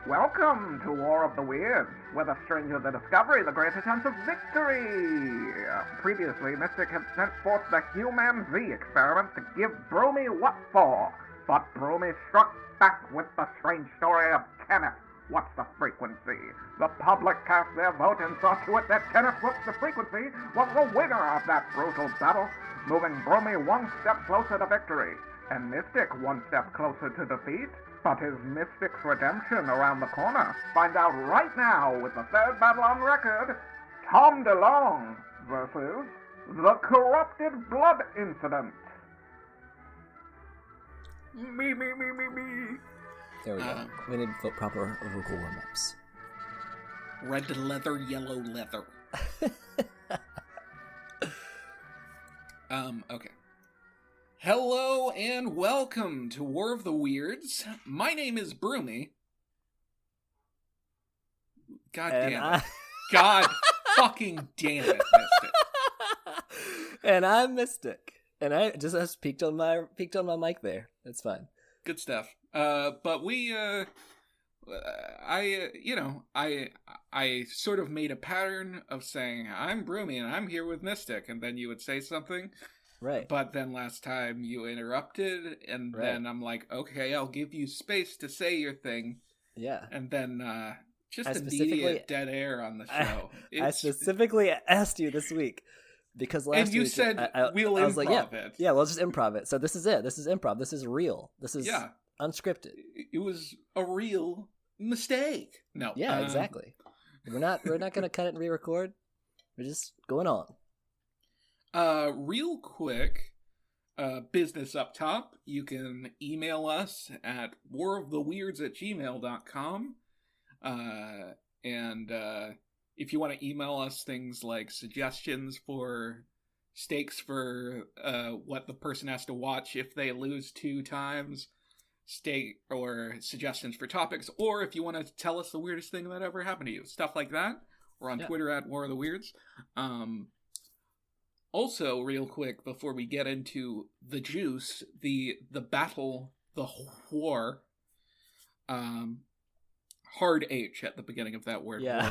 Welcome to War of the Weirds, where the stranger the discovery, the greater chance of victory. Previously, Mystic had sent forth the Human Z experiment to give Broomy what for, but Broomy struck back with the strange story of Kenneth. What's the frequency? The public cast their vote and saw to it that Kenneth What's the Frequency was the winner of that brutal battle, moving Broomy one step closer to victory, and Mystic one step closer to defeat. But is Mystic's redemption around the corner? Find out right now with the third battle on record, Tom Delonge versus the Corrupted Blood Incident. Me. There we go. We need proper vocal warm-ups. Red leather, yellow leather. Okay. Hello and welcome to War of the Weirds. My name is Broomy. God damn it. God fucking damn it, Mystic. And I'm Mystic. And I just peeked on my mic there. That's fine. Good stuff. But we I sort of made a pattern of saying I'm Broomy and I'm here with Mystic, and then you would say something. Right. But then last time you interrupted, and then I'm like, okay, I'll give you space to say your thing. Yeah. And then just immediate dead air on the show. I specifically asked you this week because last week... And you said, we'll improv like, it. Yeah, we'll just improv it. So this is it. This is improv. This is real. This is unscripted. It was a real mistake. No. Yeah, exactly. We're not going to cut it and re-record. We're just going on. Real quick, business up top, you can email us at waroftheweirds@gmail.com. And if you want to email us things like suggestions for stakes for what the person has to watch if they lose 2 times, or suggestions for topics, or if you want to tell us the weirdest thing that ever happened to you, stuff like that, we're on Twitter at War of the Weirds. Also, real quick, before we get into the juice, the battle, the war, hard H at the beginning of that word. Yeah.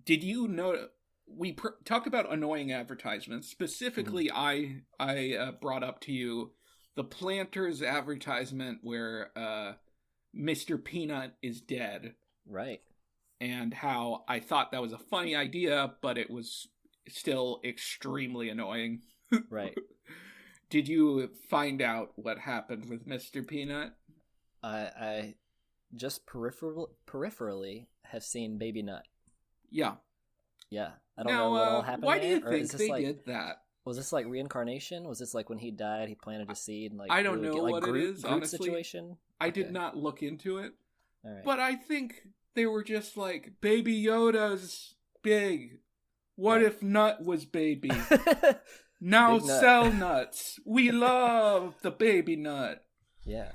Did you know, we talked about annoying advertisements. Specifically, I brought up to you the Planters advertisement where Mr. Peanut is dead. Right. And how I thought that was a funny idea, but it was still extremely annoying. Right. Did you find out what happened with Mr. Peanut? I just peripherally have seen Baby Nut. Yeah. Yeah. I don't know what all happened why there. do you think they did that? Was this like reincarnation? Was this like when he died, he planted a seed? And like I don't know what it is, Groot honestly. Situation? I did not look into it. All right. But I think they were just like, Baby Yoda's big. What if Nut was baby? Now sell nuts. We love the Baby Nut. Yeah.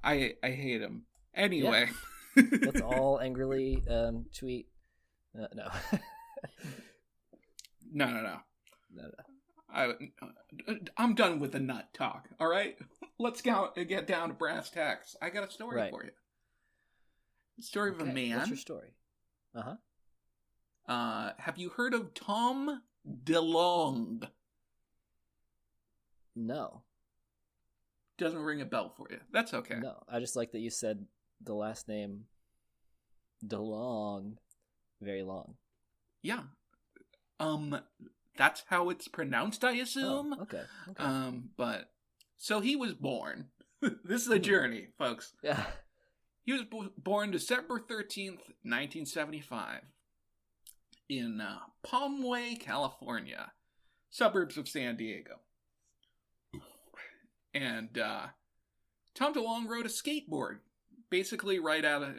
I hate him. Anyway. Yeah. Let's all angrily tweet. No. No. I'm done with the nut talk, all right? Let's get down to brass tacks. I got a story for you. The story of a man. What's your story? Have you heard of Tom DeLonge? No. Doesn't ring a bell for you. That's okay. No, I just like that you said the last name DeLonge very long. Yeah. That's how it's pronounced, I assume. Oh, okay. But so he was born. This is a journey, folks. Yeah. He was born December 13th, 1975, in Palmway, California, suburbs of San Diego. And Tom DeLonge rode a skateboard, basically right out of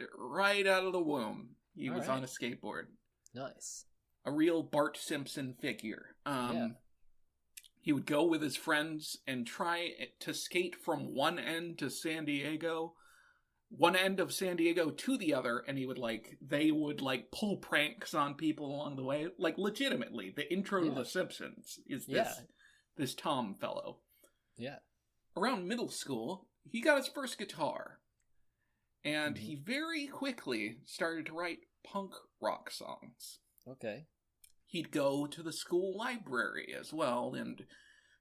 the womb. He was on a skateboard. Nice. A real Bart Simpson figure. He would go with his friends and try to skate from one end of San Diego to the other, and they would pull pranks on people along the way. Like, legitimately, the intro to The Simpsons is this Tom fellow. Yeah. Around middle school, he got his first guitar. And he very quickly started to write punk rock songs. Okay. He'd go to the school library as well and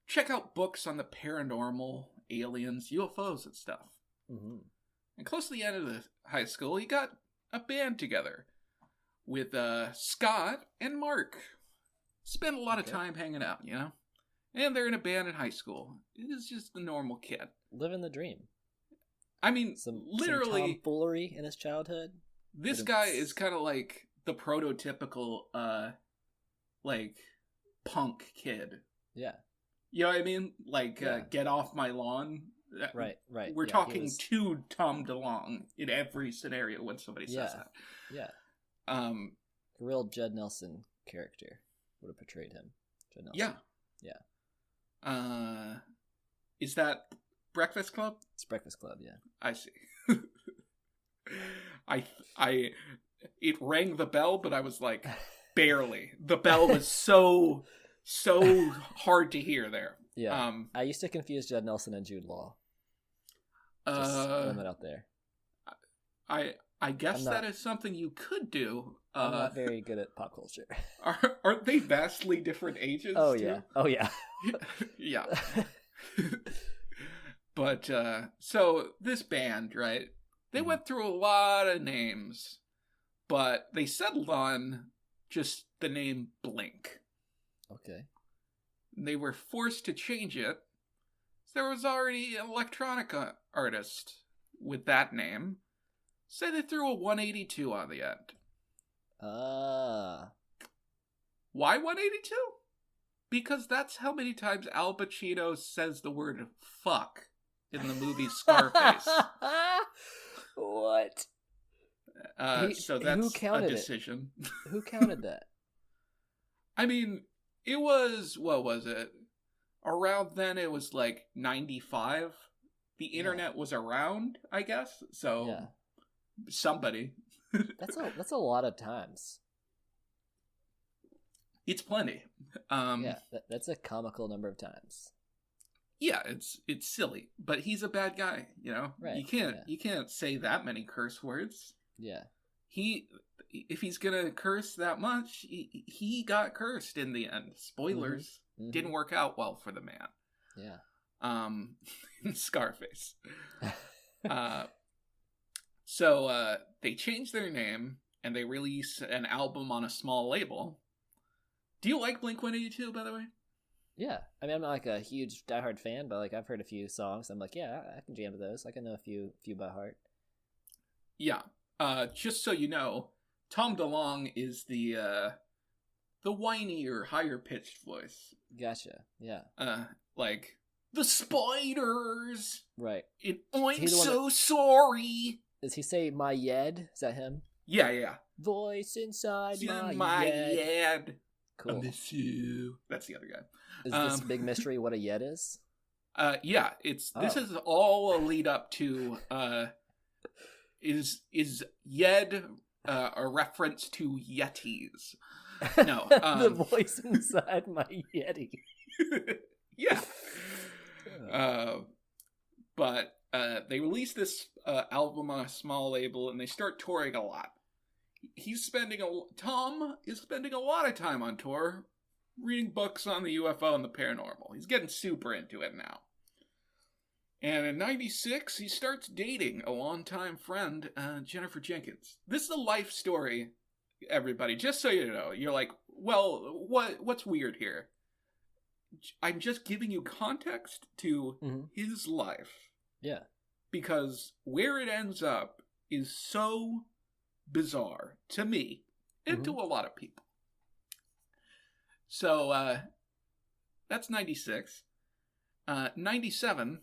check out books on the paranormal, aliens, UFOs, and stuff. Mm-hmm. And close to the end of the high school, he got a band together with Scott and Mark. Spent a lot of time hanging out, you know? And they're in a band in high school. It is just a normal kid. Living the dream. I mean, some literally... tomfoolery in his childhood. This guy is kind of like the prototypical, like, punk kid. Yeah. You know what I mean? Like, get off my lawn. Right. We're talking to Tom DeLonge in every scenario when somebody says that. Yeah. Real Judd Nelson character would have portrayed him. Judd Nelson. Yeah. Is that Breakfast Club? It's Breakfast Club, yeah. I see. It rang the bell, but I was like, barely. The bell was so hard to hear there. Yeah. I used to confuse Judd Nelson and Jude Law. Just throwing that out there. I guess that is something you could do. I'm not very good at pop culture. Aren't they vastly different ages? Oh, too? yeah. Oh, yeah. Yeah. But, so this band, right? They went through a lot of names, but they settled on just the name Blink. Okay. They were forced to change it. There was already an electronica artist with that name. So they threw a 182 on the end. Why 182? Because that's how many times Al Pacino says the word fuck in the movie Scarface. What? So that's a decision. Who counted that? I mean, it was, what was it? Around then it was like 95. The internet was around, I guess. So somebody. That's a lot of times. It's plenty. That's a comical number of times. Yeah, it's silly, but he's a bad guy, you know. Right. You can't say that many curse words. Yeah. If he's gonna curse that much, he got cursed in the end. Spoilers. Mm-hmm. Didn't work out well for the man. Yeah. Scarface. So they changed their name and they release an album on a small label. Do you like Blink-182, by the way? Yeah. I mean, I'm not like a huge diehard fan, but like I've heard a few songs. I'm like, yeah, I can jam to those. I can know a few by heart. Yeah. Just so you know, Tom DeLonge is the whinier, higher pitched voice. Gotcha. Yeah. Like the spiders. Right. I'm so sorry. Does he say my yed? Is that him? Yeah. Voice inside my yed. yed. Cool. I miss you. That's the other guy. Is this big mystery what a yed is? Yeah. This is all a lead up to. Is Yed a reference to Yetis? No. The voice inside my Yeti. Yeah. But they released this album on a small label and they start touring a lot. Tom is spending a lot of time on tour reading books on the UFO and the paranormal. He's getting super into it now. And in 96, he starts dating a longtime friend, Jennifer Jenkins. This is a life story, everybody. Just so you know, you're like, well, what's weird here? I'm just giving you context to his life. Yeah. Because where it ends up is so bizarre to me and to a lot of people. So, that's 96. 97...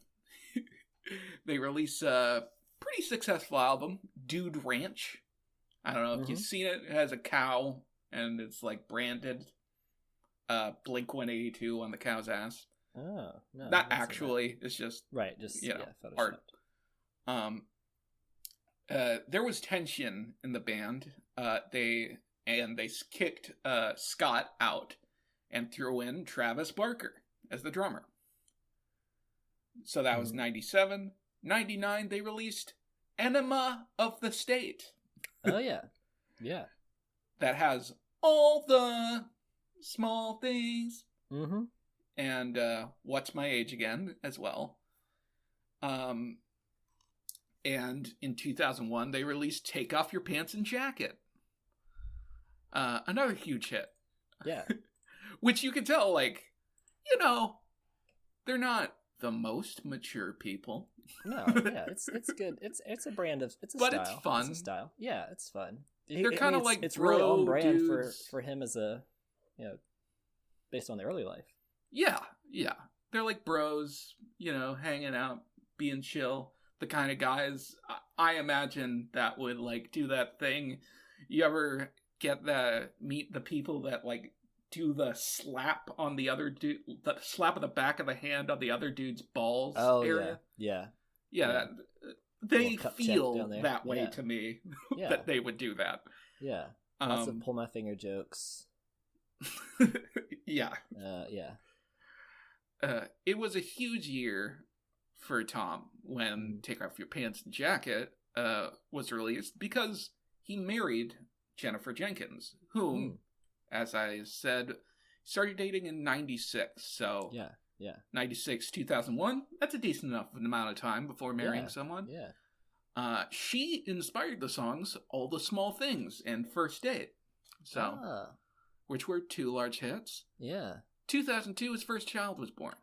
they release a pretty successful album, Dude Ranch. I don't know if you've seen it. It has a cow, and it's like branded Blink-182 on the cow's ass. Oh, no. Not actually. It's just, right, just art. There was tension in the band. They kicked Scott out and threw in Travis Barker as the drummer. So that was 97. 99, they released enema of the state. Oh, yeah. Yeah. That has all the small things. Mm-hmm. And What's My Age Again as well. And in 2001, they released Take Off Your Pants and Jacket. Another huge hit. Yeah. Which you can tell, like, you know, they're not the most mature people. No, yeah, it's good. It's a brand of, it's a but style. It's fun. It's a style. Yeah, it's fun. They're kind of like it's really on brand dudes. for him as a, you know, based on the early life. Yeah. They're like bros, you know, hanging out, being chill. The kind of guys I imagine that would like do that thing. You ever meet the people that like do the slap on the other dude, the slap of the back of the hand on the other dude's balls area? Yeah. They feel that way to me. Yeah. That they would do that. Yeah. Lots of pull my finger jokes. Yeah. Yeah. It was a huge year for Tom when Take Off Your Pants and Jacket was released because he married Jennifer Jenkins, whom, as I said, started dating in 96. So yeah. 96, 2001, that's a decent enough amount of time before marrying someone. Yeah. She inspired the songs All the Small Things and First Date. So, which were 2 large hits. Yeah. 2002, his first child was born.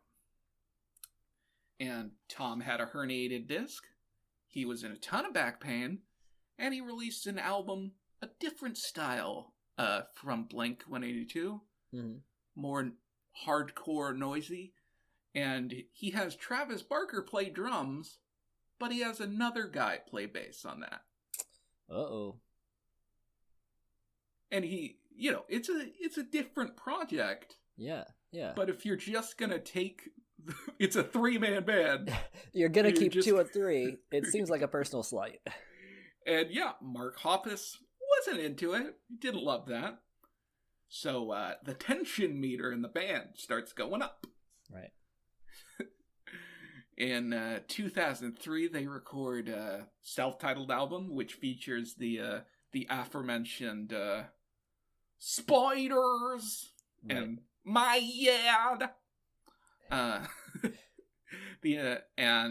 And Tom had a herniated disc. He was in a ton of back pain. And he released an album, a different style from Blink-182. Mm-hmm. More hardcore, noisy. And he has Travis Barker play drums, but he has another guy play bass on that. Uh-oh. And he, you know, it's a different project. Yeah. But if you're just gonna take, it's a 3-man band. You're gonna keep 2 or 3. It seems like a personal slight. And yeah, Mark Hoppus wasn't into it. He didn't love that. So the tension meter in the band starts going up. Right. In 2003, they record a self-titled album, which features the aforementioned spiders and my yard. And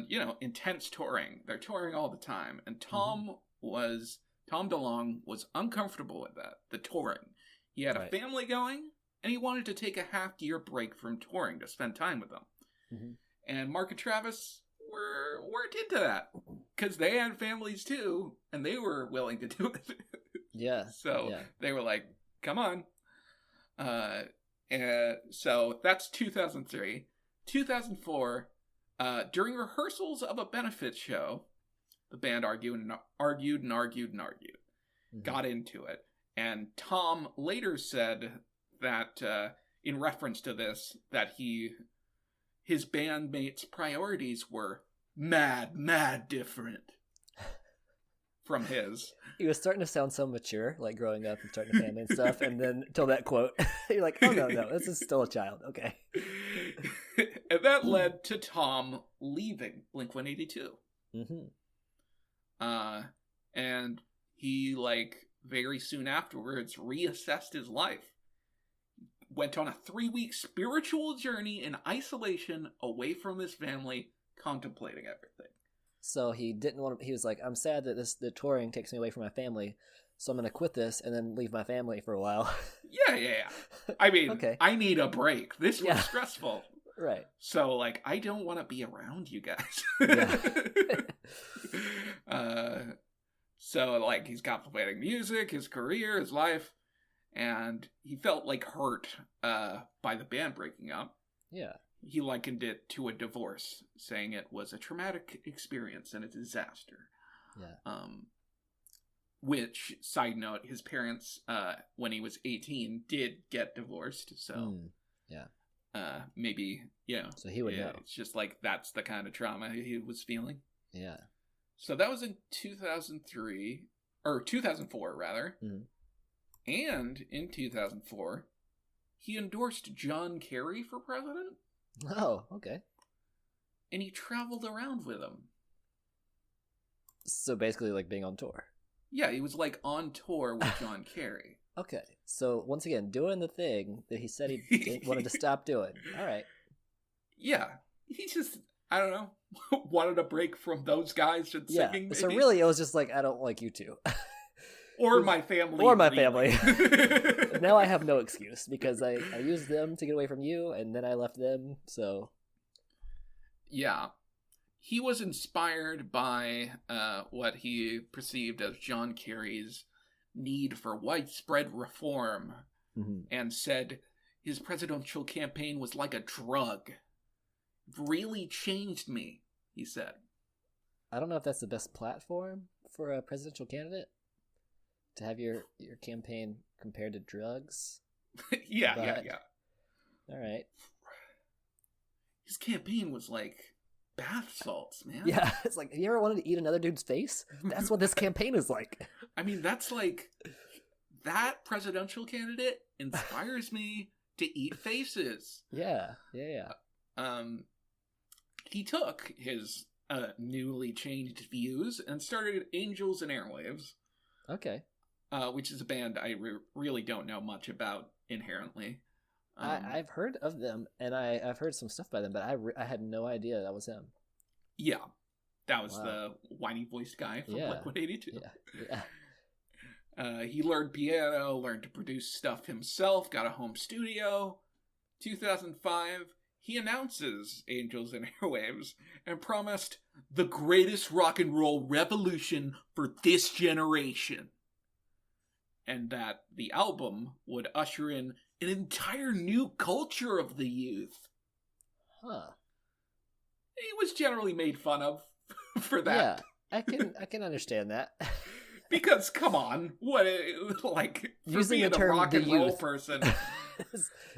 you know, intense touring. They're touring all the time, and Tom DeLonge was uncomfortable with that, the touring. He had a family going, and he wanted to take a half-year break from touring to spend time with them. Mm-hmm. And Mark and Travis weren't into that, because they had families too, and they were willing to do it. Yeah. So they were like, come on. So that's 2003. 2004, during rehearsals of a benefit show, the band argued. Mm-hmm. Got into it. And Tom later said that, in reference to this, that his bandmates' priorities were mad different from his. He was starting to sound so mature, like growing up and starting a family and stuff, and then till that quote, you're like, oh no, this is still a child, okay. And that led to Tom leaving Blink-182. Mm-hmm. And he, like, very soon afterwards reassessed his life. Went on a 3-week spiritual journey in isolation away from his family, contemplating everything. So he didn't want to, he was like, I'm sad that the touring takes me away from my family, so I'm going to quit this and then leave my family for a while. Yeah. I mean, okay. I need a break. This was stressful. Right. So, like, I don't want to be around you guys. So, like, he's contemplating music, his career, his life, and he felt, like, hurt by the band breaking up. Yeah. He likened it to a divorce, saying it was a traumatic experience and a disaster. Yeah. Which, side note, his parents, when he was 18, did get divorced, so... maybe, you know... So he would know. It's just like, that's the kind of trauma he was feeling. Yeah. So that was in 2003, or 2004, rather. Mm-hmm. And in 2004, he endorsed John Kerry for president. Oh, okay. And he traveled around with him. So basically, like being on tour. Yeah, he was like on tour with John Kerry. Okay, so once again, doing the thing that he said he wanted to stop doing. All right. Yeah, he just, I don't know, wanted a break from those guys and singing. So maybe. really, it was just like, I don't like you two. Or my family. Or my really. family. Now I have no excuse because I used them to get away from you, and then I left them, so... Yeah. He was inspired by what he perceived as John Kerry's need for widespread reform, and said his presidential campaign was like a drug. It really changed me, he said. I don't know if that's the best platform for a presidential candidate, to have your campaign compared to drugs. Yeah. All right. His campaign was like bath salts, man. Yeah, it's like, have you ever wanted to eat another dude's face? That's what this campaign is like. I mean, that's like, that presidential candidate inspires me to eat faces. Yeah. He took his newly changed views and started Angels and Airwaves. Okay. Which is a band I really don't know much about inherently. I've heard of them, and I've heard some stuff by them, but I had no idea that was him. Yeah, that was the whiny voiced guy from Blink-182. Yeah. He learned piano, learned to produce stuff himself, got a home studio. 2005, he announces Angels and Airwaves and promised the greatest rock and roll revolution for this generation. And that the album would usher in an entire new culture of the youth. Huh. He was generally made fun of for that. Yeah, I can understand that. Because, come on, what, like, for using being the term a rock the and roll youth person.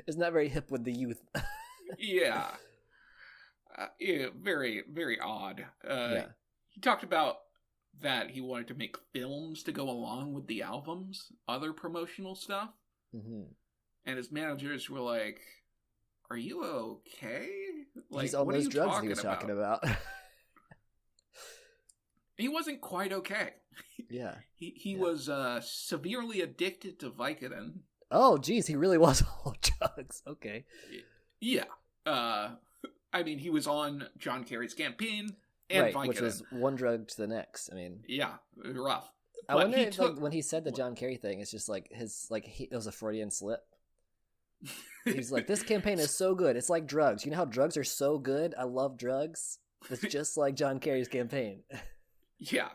is not very hip with the youth. Yeah. Very, very odd. Yeah. He talked about that he wanted to make films to go along with the albums, other promotional stuff. And his managers were like, "Are you okay? Like, He's on what those are you drugs he was talking about." He wasn't quite okay. Yeah. He was severely addicted to Vicodin. Oh, geez, he really was on drugs. Okay. Yeah. I mean, he was on John Kerry's campaign and Vicodin. Which was one drug to the next. I mean, yeah, rough. I wonder if like, when he said the John Kerry thing, it's just like it was a Freudian slip. He's like, this campaign is so good. It's like drugs. You know how drugs are so good? I love drugs. It's just like John Kerry's campaign. Yeah,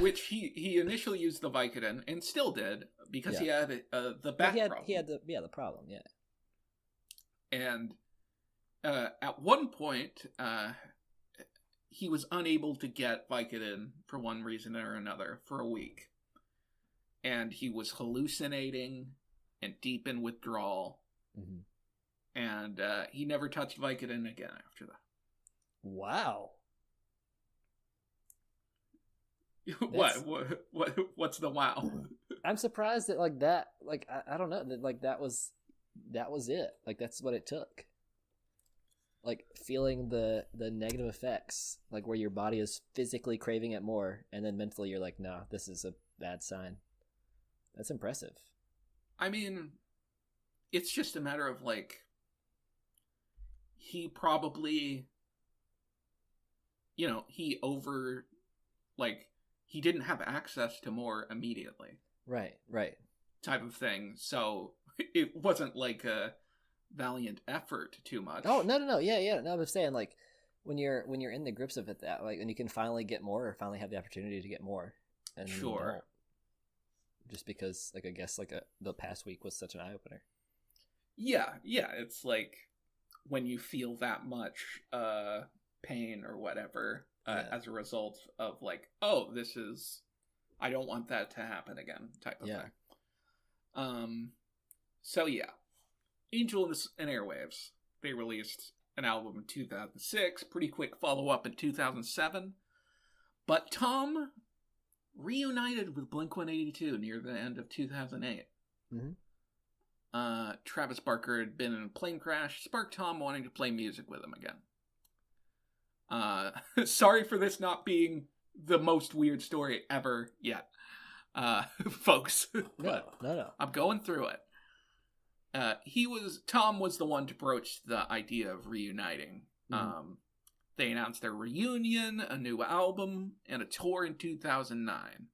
which he initially used the Vicodin and still did because he had the back problem. He had the problem. Yeah. And at one point, he was unable to get Vicodin for one reason or another for a week, and he was hallucinating and deep in withdrawal. And he never touched Vicodin again after that. Wow. What's the wow? I'm surprised that like that, like I don't know, that like that was it. Like that's what it took. Like feeling the negative effects, like where your body is physically craving it more, and then mentally you're like, no, this is a bad sign. That's impressive. I mean, it's just a matter of like, he probably, he didn't have access to more immediately. Right. Type of thing. So it wasn't like a valiant effort too much. Oh, no. Yeah. No, I'm saying like when you're in the grips of it, that like, and you can finally get more or finally have the opportunity to get more. And sure. Just because like, I guess like the past week was such an eye opener. Yeah. It's like when you feel that much pain or whatever as a result of like, oh, I don't want that to happen again type of thing. So yeah, Angels and Airwaves, they released an album in 2006, pretty quick follow-up in 2007. But Tom reunited with Blink-182 near the end of 2008. Travis Barker had been in a plane crash, sparked Tom wanting to play music with him again. Sorry for this not being the most weird story ever yet, folks. No. I'm going through it. Tom was the one to broach the idea of reuniting. Mhm. They announced their reunion, a new album, and a tour in 2009.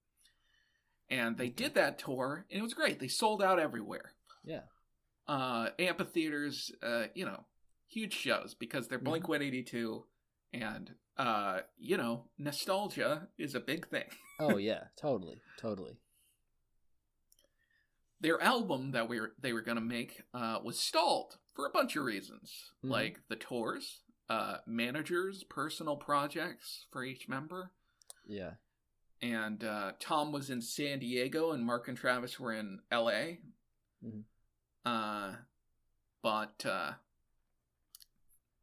And they did that tour, and it was great. They sold out everywhere. Yeah. Amphitheaters, huge shows because they're Blink-182, and, nostalgia is a big thing. Oh, yeah. Totally. Their album that they were going to make was stalled for a bunch of reasons, like the tours, managers, personal projects for each member. Yeah. And Tom was in San Diego, and Mark and Travis were in L.A. But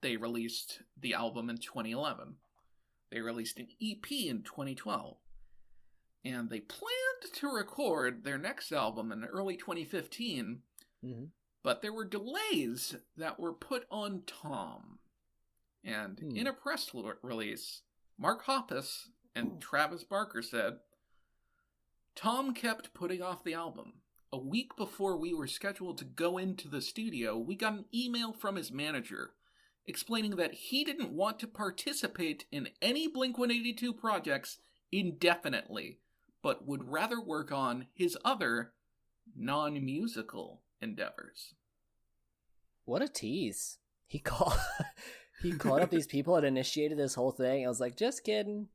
they released the album in 2011. They released an EP in 2012. And they planned to record their next album in early 2015, but there were delays that were put on Tom. And in a press release, Mark Hoppus and Travis Barker said, Tom kept putting off the album. A week before we were scheduled to go into the studio, we got an email from his manager explaining that he didn't want to participate in any Blink-182 projects indefinitely, but would rather work on his other non-musical endeavors. What a tease. He called up these people and initiated this whole thing. I was like, just kidding.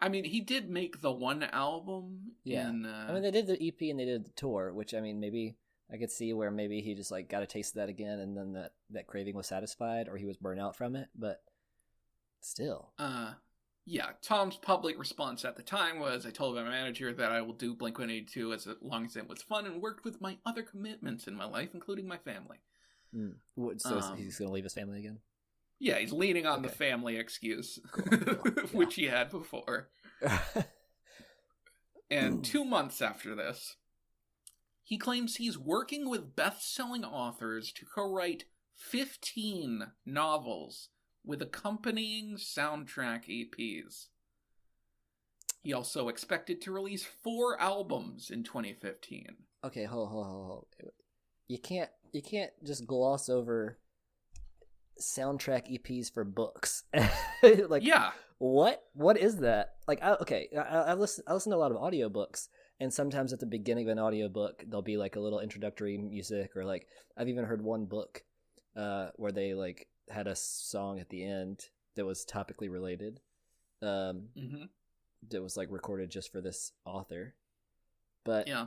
I mean, he did make the one album. Yeah. I mean, they did the EP and they did the tour, which, I mean, maybe I could see where maybe he just, got a taste of that again and then that craving was satisfied or he was burnt out from it, but still. Yeah, Tom's public response at the time was, I told my manager that I will do Blink-182 as long as it was fun and worked with my other commitments in my life, including my family. So he's going to leave his family again? Yeah, he's leaning on the family excuse, which he had before. And 2 months after this, he claims he's working with best-selling authors to co-write 15 novels with accompanying soundtrack EPs. He also expected to release 4 albums in 2015. Okay, hold. You can't just gloss over soundtrack EPs for books. Yeah. What is that? I listen to a lot of audiobooks, and sometimes at the beginning of an audiobook there'll be a little introductory music, or I've even heard one book where they had a song at the end that was topically related. That was recorded just for this author. But yeah.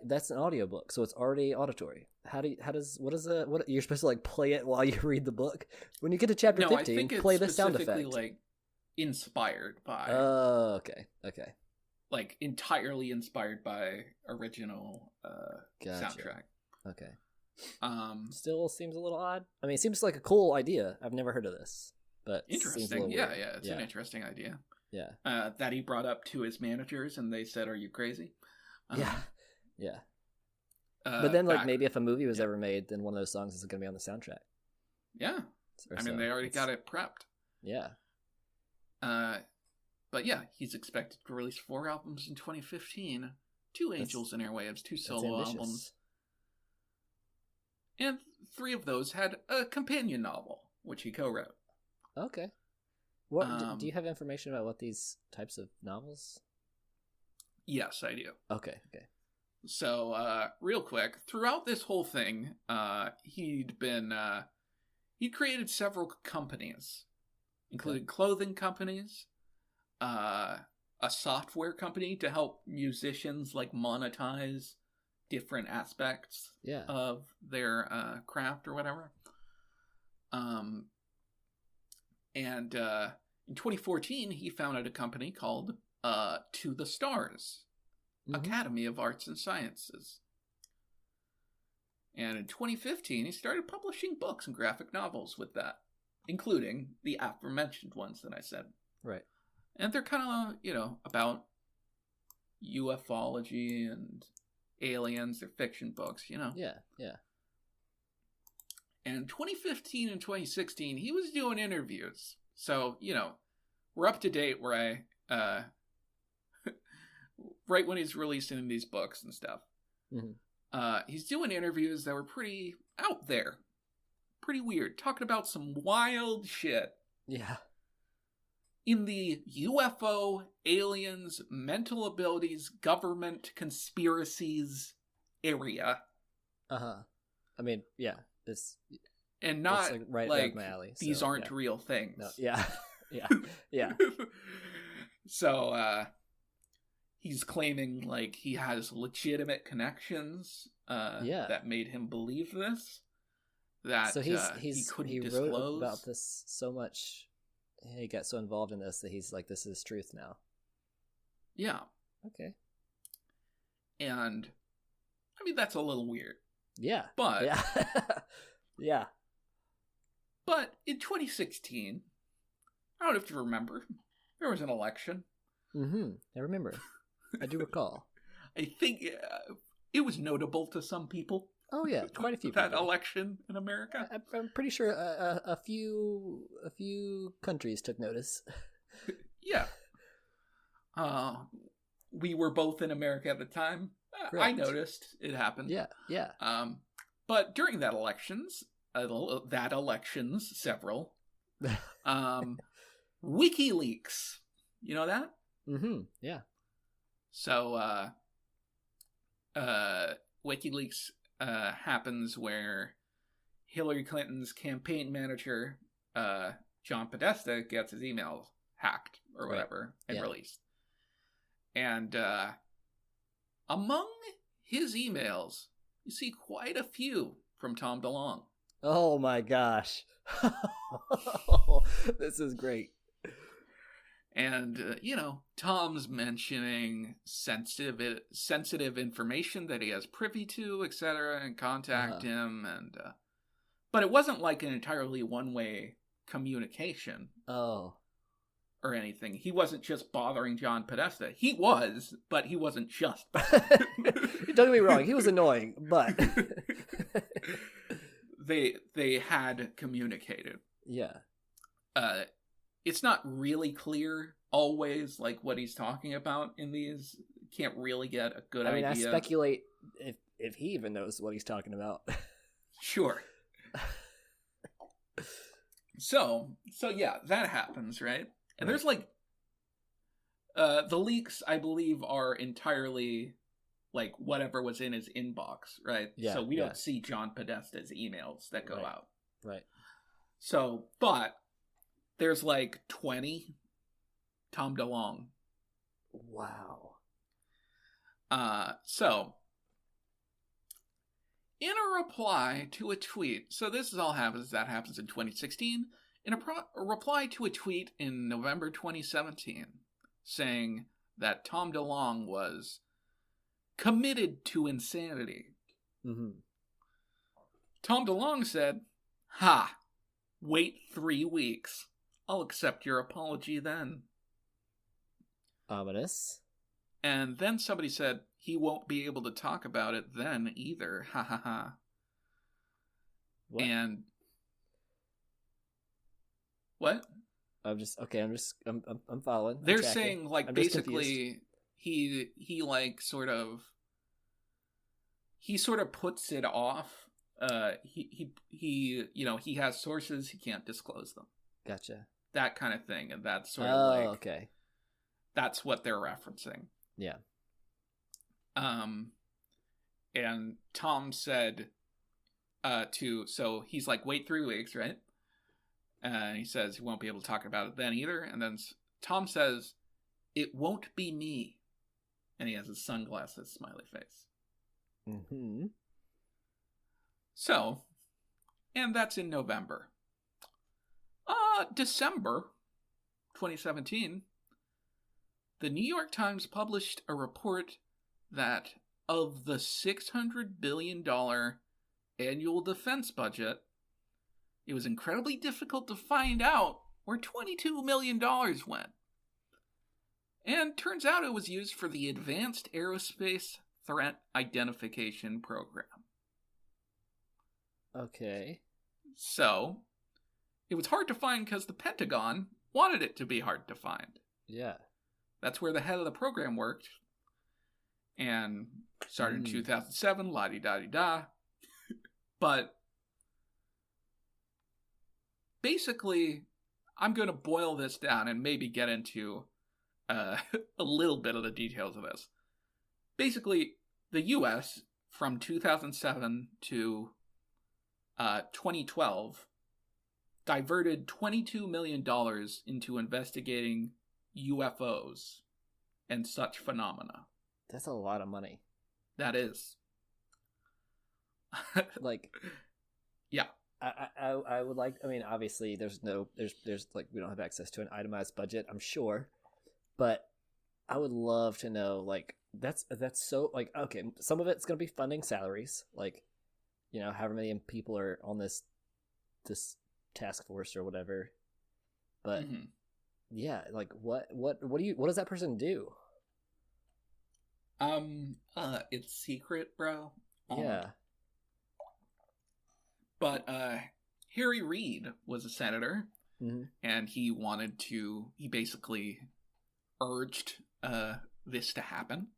That's an audiobook, so it's already auditory. What you're supposed to play it while you read the book? When you get to chapter 15, I think it's play the sound effect. Inspired by. Oh, okay. Entirely inspired by original soundtrack. Okay. Still seems a little odd. I mean, it seems like a cool idea. I've never heard of this, but interesting. Yeah, it's an interesting idea. Yeah. That he brought up to his managers, and they said, "Are you crazy?" Yeah. But then, maybe if a movie was ever made, then one of those songs is going to be on the soundtrack. Yeah. They already got it prepped. Yeah. But yeah, he's expected to release 4 albums in 2015. 2 Angels and Airwaves, 2 solo albums. And 3 of those had a companion novel, which he co-wrote. Okay. What do you have information about what these types of novels? Yes, I do. Okay. So, real quick, throughout this whole thing, he'd created several companies, including clothing companies, a software company to help musicians monetize different aspects of their craft or whatever. And in 2014, he founded a company called To the Stars, Academy of Arts and Sciences. And in 2015, he started publishing books and graphic novels with that, including the aforementioned ones that I said. Right. And they're kind of, about ufology and aliens. They're fiction books, Yeah. And in 2015 and 2016, he was doing interviews. So, we're up to date where right when he's releasing these books and stuff, he's doing interviews that were pretty out there, pretty weird, talking about some wild shit. Yeah. In the UFO, aliens, mental abilities, government conspiracies area. I mean, yeah, this and not right up my alley. These aren't real things. No, yeah. So he's claiming like he has legitimate connections that made him believe this. That so he couldn't disclose. Wrote about this so much. He got so involved in this that he's like, this is truth now. Yeah. Okay. And I mean, that's a little weird. Yeah. But yeah. Yeah. But in 2016, I don't know if you remember, there was an election. I remember. I do recall. I think it was notable to some people. Oh yeah, quite a few. That election in America. I'm pretty sure a few countries took notice. Yeah. We were both in America at the time. I noticed it happened. Yeah. But during that elections, several, WikiLeaks. You know that? Yeah. So, WikiLeaks happens where Hillary Clinton's campaign manager, John Podesta, gets his emails hacked or whatever and released. And among his emails, you see quite a few from Tom DeLonge. Oh my gosh. This is great. And, Tom's mentioning sensitive information that he has privy to, etc., and contact him. And but it wasn't like an entirely one-way communication. Oh. Or anything. He wasn't just bothering John Podesta. He was, but he wasn't just. Don't get me wrong. He was annoying, but... They had communicated. Yeah. It's not really clear always like what he's talking about in these. Can't really get a good idea. I speculate if he even knows what he's talking about. Sure. So yeah, that happens, right? And there's like the leaks, I believe, are entirely like whatever was in his inbox, right? Yeah. So we don't see John Podesta's emails that go out. Right. So, but there's like 20 Tom DeLonge. Wow. So in a reply to a tweet, so this is all happens in 2016, in a reply to a tweet in November 2017, saying that Tom DeLonge was committed to insanity. Tom DeLonge said, "Ha, wait 3 weeks. I'll accept your apology then." Ominous. And then somebody said, he won't be able to talk about it then either. Ha ha ha. What? And what? I'm following. They're saying like basically he like sort of puts it off. He has sources, he can't disclose them. Gotcha. That kind of thing, and that's sort of like okay. That's what they're referencing. Yeah. And Tom said so he's like, wait 3 weeks, right? And he says he won't be able to talk about it then either. And then Tom says, "It won't be me." And he has his sunglasses smiley face. So, and that's in November. December 2017, the New York Times published a report that of the $600 billion annual defense budget, it was incredibly difficult to find out where $22 million went. And turns out it was used for the Advanced Aerospace Threat Identification Program. Okay. So, it was hard to find because the Pentagon wanted it to be hard to find. Yeah. That's where the head of the program worked. And started in 2007, la-di-da-di-da. But basically, I'm going to boil this down and maybe get into a little bit of the details of this. Basically, the U.S. from 2007 to 2012 diverted $22 million into investigating UFOs and such phenomena. That's a lot of money. That is. Like, yeah. I would like, I mean, obviously there's like, we don't have access to an itemized budget, I'm sure, but I would love to know, like, that's so, like, okay, some of it's going to be funding salaries, like, you know, however many people are on this task force or whatever, but yeah, like, what does that person do? It's secret, bro. Yeah. But Harry Reid was a senator, and he basically urged this to happen.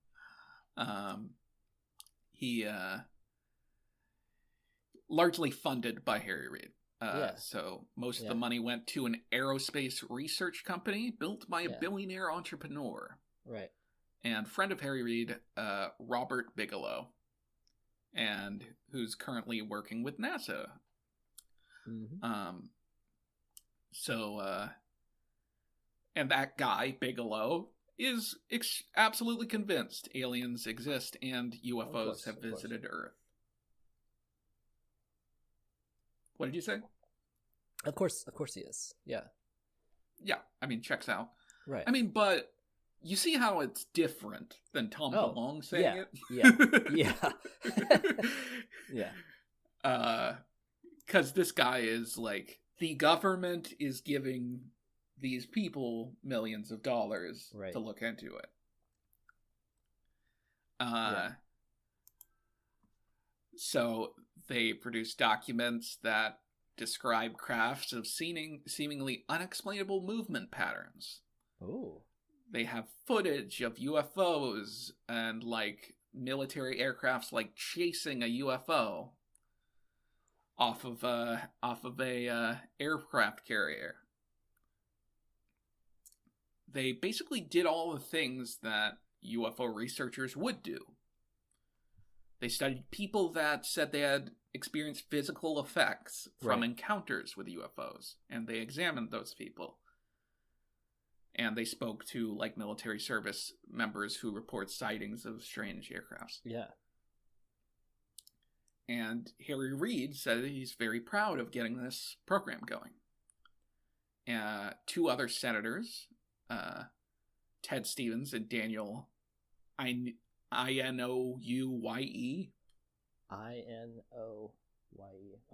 He largely funded by Harry Reid. So most of the money went to an aerospace research company built by a billionaire entrepreneur. Right. And friend of Harry Reid, Robert Bigelow, and who's currently working with NASA. And that guy, Bigelow, is absolutely convinced aliens exist and UFOs have visited Earth. What did you say? Of course he is. Yeah. Yeah, I mean, checks out. Right. I mean, but you see how it's different than Tom DeLonge saying it? Yeah. Yeah. Because this guy is like, the government is giving these people millions of dollars to look into it. So they produce documents that describe crafts of seemingly unexplainable movement patterns. Oh. They have footage of UFOs and, like, military aircrafts, like, chasing a UFO off of a aircraft carrier. They basically did all the things that UFO researchers would do. They studied people that said they had experienced physical effects from encounters with UFOs, and they examined those people. And they spoke to, like, military service members who report sightings of strange aircrafts. Yeah. And Harry Reid said that he's very proud of getting this program going. Two other senators, Ted Stevens and Daniel Inouye. Inoue.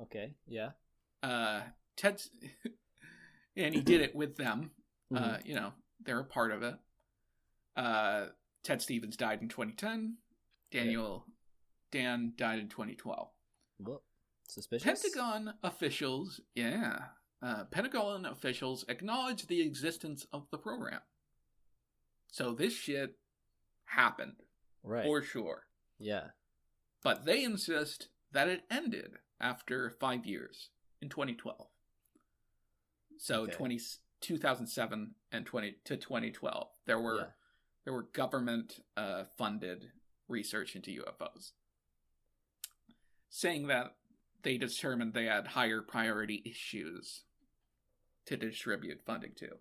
Okay, yeah. Ted, and he did it with them. You know, they're a part of it. Ted Stevens died in 2010. Dan died in 2012. Well, suspicious. Pentagon officials acknowledged the existence of the program. So this shit happened. Right. For sure. Yeah. But they insist that it ended after 5 years in 2012. So 2007 and 2012. There were government funded research into UFOs, saying that they determined they had higher priority issues to distribute funding to,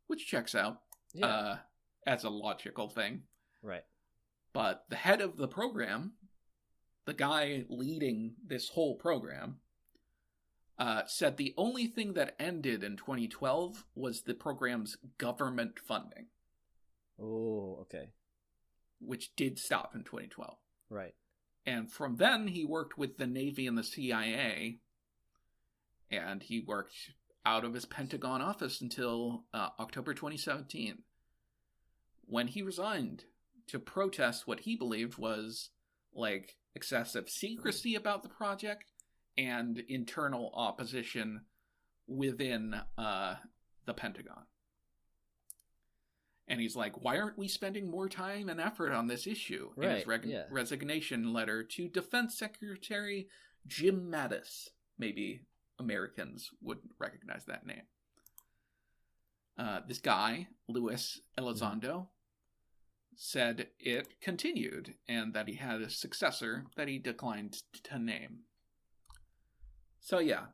which checks out as a logical thing. Right. But the head of the program, the guy leading this whole program, said the only thing that ended in 2012 was the program's government funding. Oh, okay. Which did stop in 2012. Right. And from then, he worked with the Navy and the CIA, and he worked out of his Pentagon office until October 2017, when he resigned to protest what he believed was, like, excessive secrecy about the project and internal opposition within the Pentagon. And he's like, why aren't we spending more time and effort on this issue? In his resignation letter to Defense Secretary Jim Mattis. Maybe Americans would recognize that name. This guy, Luis Elizondo, said it continued and that he had a successor that he declined to name. So yeah,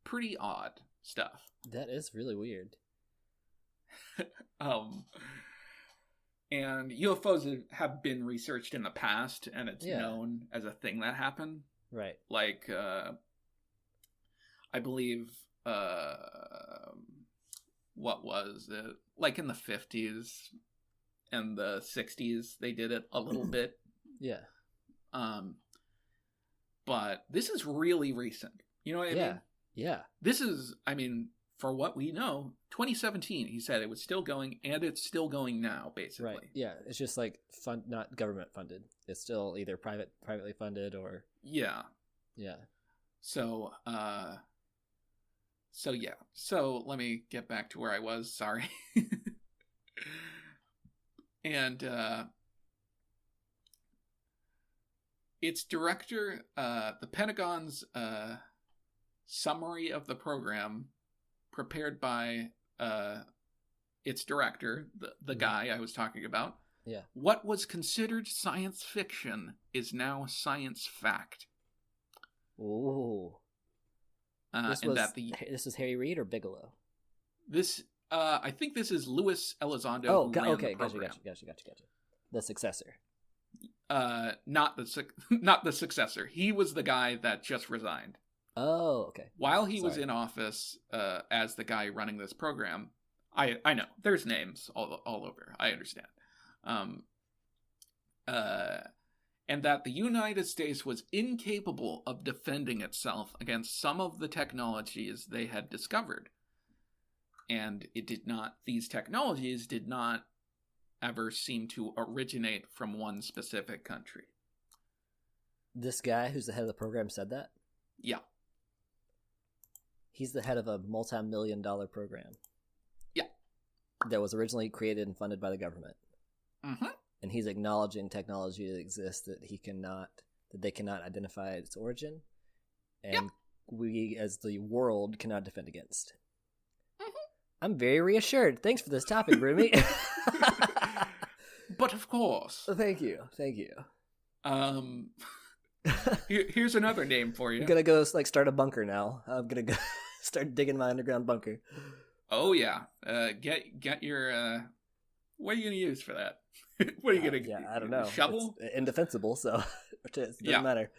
pretty odd stuff. That is really weird. And UFOs have been researched in the past, and it's known as a thing that happened. Right. Like, I believe, what was it? Like in the 50s and the 60s, they did it a little bit. Yeah. But this is really recent. You know what I mean? Yeah. This is, I mean, for what we know, 2017, he said it was still going, and it's still going now, basically. Right. Yeah. It's just like not government funded. It's still either privately funded or. Yeah. Yeah. So yeah. So let me get back to where I was. Sorry. And its director, the Pentagon's summary of the program, prepared by its director, the guy I was talking about. Yeah. What was considered science fiction is now science fact. Ooh. This is Harry Reid or Bigelow? This, I think this is Luis Elizondo. Oh, okay, gotcha. The successor. Not the successor. He was the guy that just resigned. Oh, okay. While he was in office, as the guy running this program, I know there's names all over. I understand. And that the United States was incapable of defending itself against some of the technologies they had discovered. And these technologies did not ever seem to originate from one specific country. This guy who's the head of the program said that? Yeah. He's the head of a multi-million-dollar program. Yeah. That was originally created and funded by the government. Mm-hmm. And he's acknowledging technology that exists that they cannot identify its origin, and we as the world cannot defend against. Mm-hmm. I'm very reassured. Thanks for this topic, Broomy. But of course. Thank you. Here's another name for you. I'm gonna go start a bunker now. I'm gonna go start digging my underground bunker. Oh yeah. Get your what are you gonna use for that? What are you gonna? Yeah, I don't know. Shovel? It's indefensible, so it doesn't matter.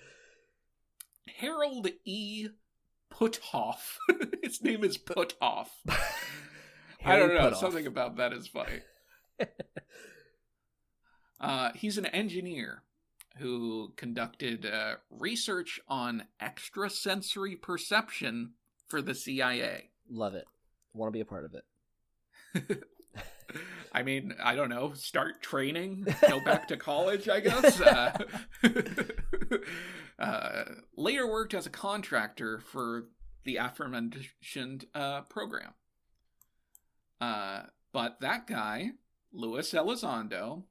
Harold E. Puthoff. His name is Puthoff. I don't know. Something about that is funny. He's an engineer who conducted research on extrasensory perception for the CIA. Love it. Want to be a part of it. I mean, I don't know, start training, go back to college, I guess. Later worked as a contractor for the aforementioned program. But that guy, Luis Elizondo,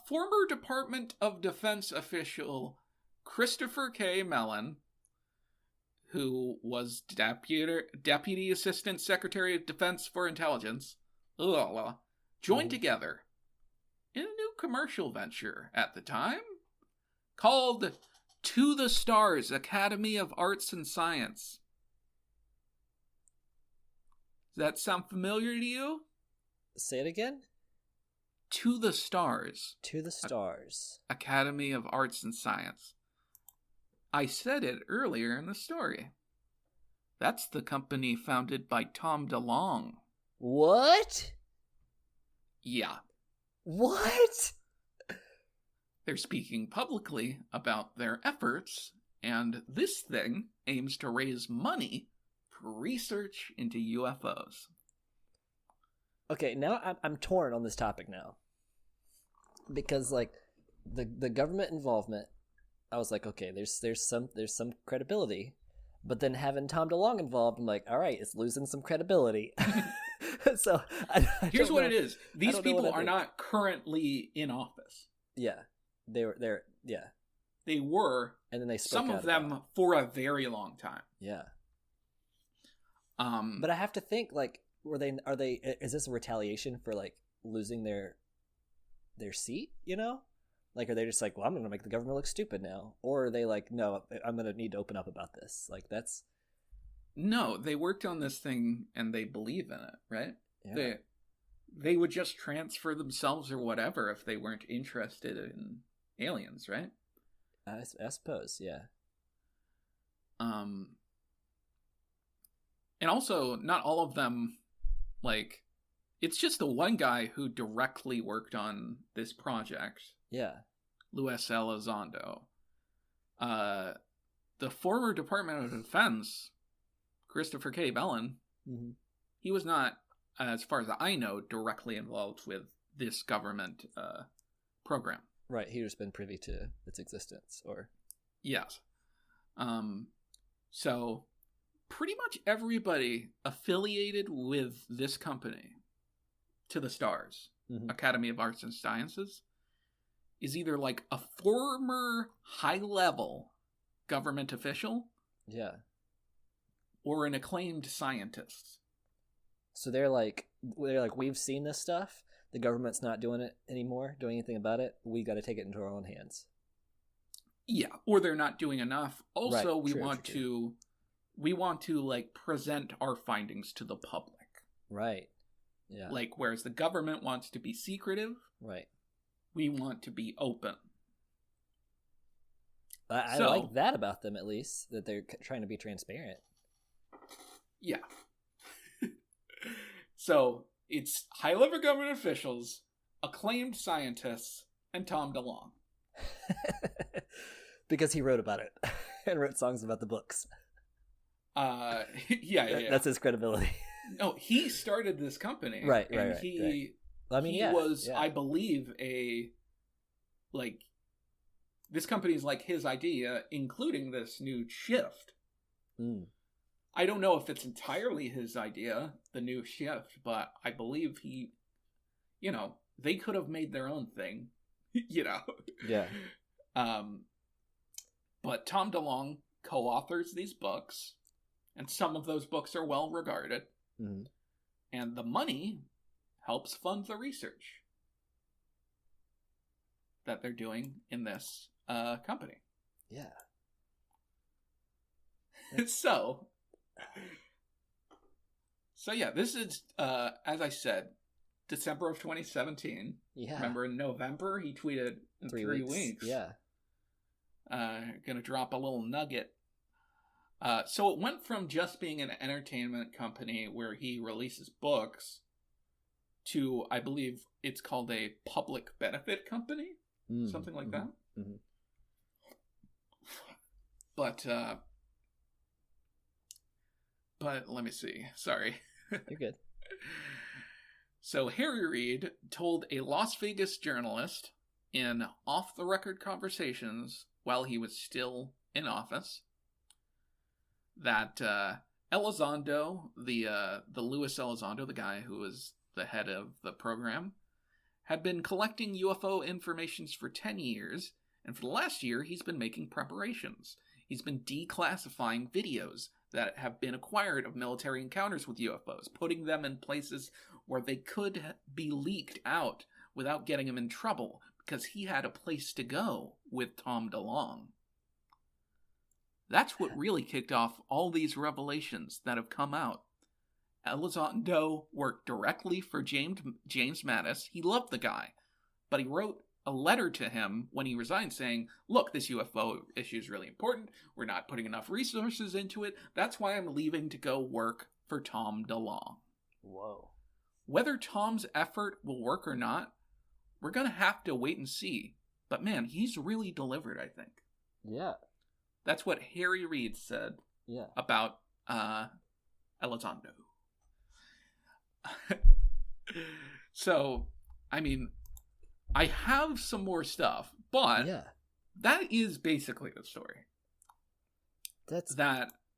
former Department of Defense official Christopher K. Mellon, who was Deputy Assistant Secretary of Defense for Intelligence, joined together in a new commercial venture at the time called To the Stars Academy of Arts and Science. Does that sound familiar to you? Say it again? To the Stars. To the Stars. Academy of Arts and Science. I said it earlier in the story. That's the company founded by Tom DeLonge. What? Yeah. What? They're speaking publicly about their efforts, and this thing aims to raise money for research into UFOs. Okay, now I'm torn on this topic now. Because, the government involvement, I was like, okay, there's some credibility. But then having Tom DeLonge involved, I'm like, all right, it's losing some credibility. So here's what it is: these people are not currently in office. Yeah, they were. They were, and then they some of them for a very long time. Yeah. But I have to think, like, are they? Is this a retaliation for like losing their seat? You know, like, are they just like, well, I'm going to make the government look stupid now, or are they like, no, I'm going to need to open up about this? Like, that's. No, they worked on this thing and they believe in it, right? Yeah. They would just transfer themselves or whatever if they weren't interested in aliens, right? I suppose, yeah. And also, not all of them, like, it's just the one guy who directly worked on this project. Yeah. Luis Elizondo. The former Department of Defense, Christopher K. Bellin, mm-hmm. He was not, as far as I know, directly involved with this government program. Right, he'd just been privy to its existence, or... Yes. So, pretty much everybody affiliated with this company, to the stars, mm-hmm. Academy of Arts and Sciences, is either like a former high-level government official, yeah, or an acclaimed scientist. So they're like, we've seen this stuff. The government's not doing it anymore, doing anything about it. We got to take it into our own hands. Yeah, or they're not doing enough. Also, right. we want to like present our findings to the public. Right. Yeah. Like, whereas the government wants to be secretive, right, we want to be open. I like that about them, at least, that they're trying to be transparent. Yeah. So, it's high-level government officials, acclaimed scientists, and Tom DeLonge. Because he wrote about it and wrote songs about the books. Yeah. That's his credibility. No, he started this company. Right. He right. was, I believe, this company is like his idea, including this new shift. Mm. I don't know if it's entirely his idea, the new shift, but I believe they could have made their own thing, Yeah. But Tom DeLonge co-authors these books, and some of those books are well regarded, mm-hmm. and the money helps fund the research that they're doing in this company. Yeah. So yeah, this is, as I said, December of 2017. Yeah. Remember in November, he tweeted in 3 weeks. Yeah. Gonna drop a little nugget. So it went from just being an entertainment company where he releases books to, I believe it's called a public benefit company. Something like that. Mm-hmm. But let me see. Sorry. You're good. So Harry Reid told a Las Vegas journalist in off-the-record conversations while he was still in office that Elizondo, the Luis Elizondo, the guy who was the head of the program, had been collecting UFO informations for 10 years, and for the last year he's been making preparations. He's been declassifying videos that have been acquired of military encounters with UFOs, putting them in places where they could be leaked out without getting him in trouble, because he had a place to go with Tom DeLonge. That's what really kicked off all these revelations that have come out. Elizondo worked directly for James Mattis. He loved the guy, but he wrote a letter to him when he resigned saying, look, this UFO issue is really important. We're not putting enough resources into it. That's why I'm leaving to go work for Tom DeLonge. Whoa. Whether Tom's effort will work or not, we're going to have to wait and see. But man, he's really delivered, I think. Yeah. That's what Harry Reid said about Elizondo. So, I mean, I have some more stuff, but that is basically the story. That's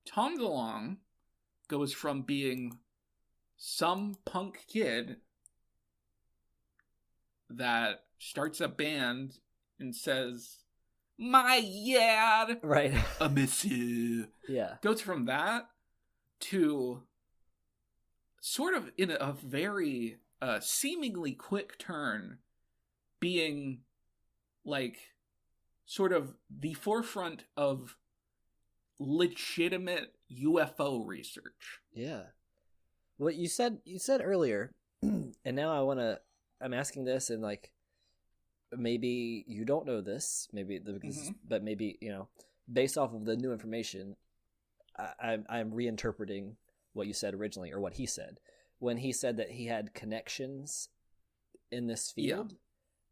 Tom DeLonge goes from being some punk kid that starts a band and says, "My yad, Right. I miss you." Yeah. Goes from that to sort of in a very seemingly quick turn being like sort of the forefront of legitimate UFO research. Yeah. What you said earlier, and now I'm asking this, and like maybe you don't know this, maybe but maybe, you know, based off of the new information, I'm reinterpreting what you said originally, or what he said when he said that he had connections in this field.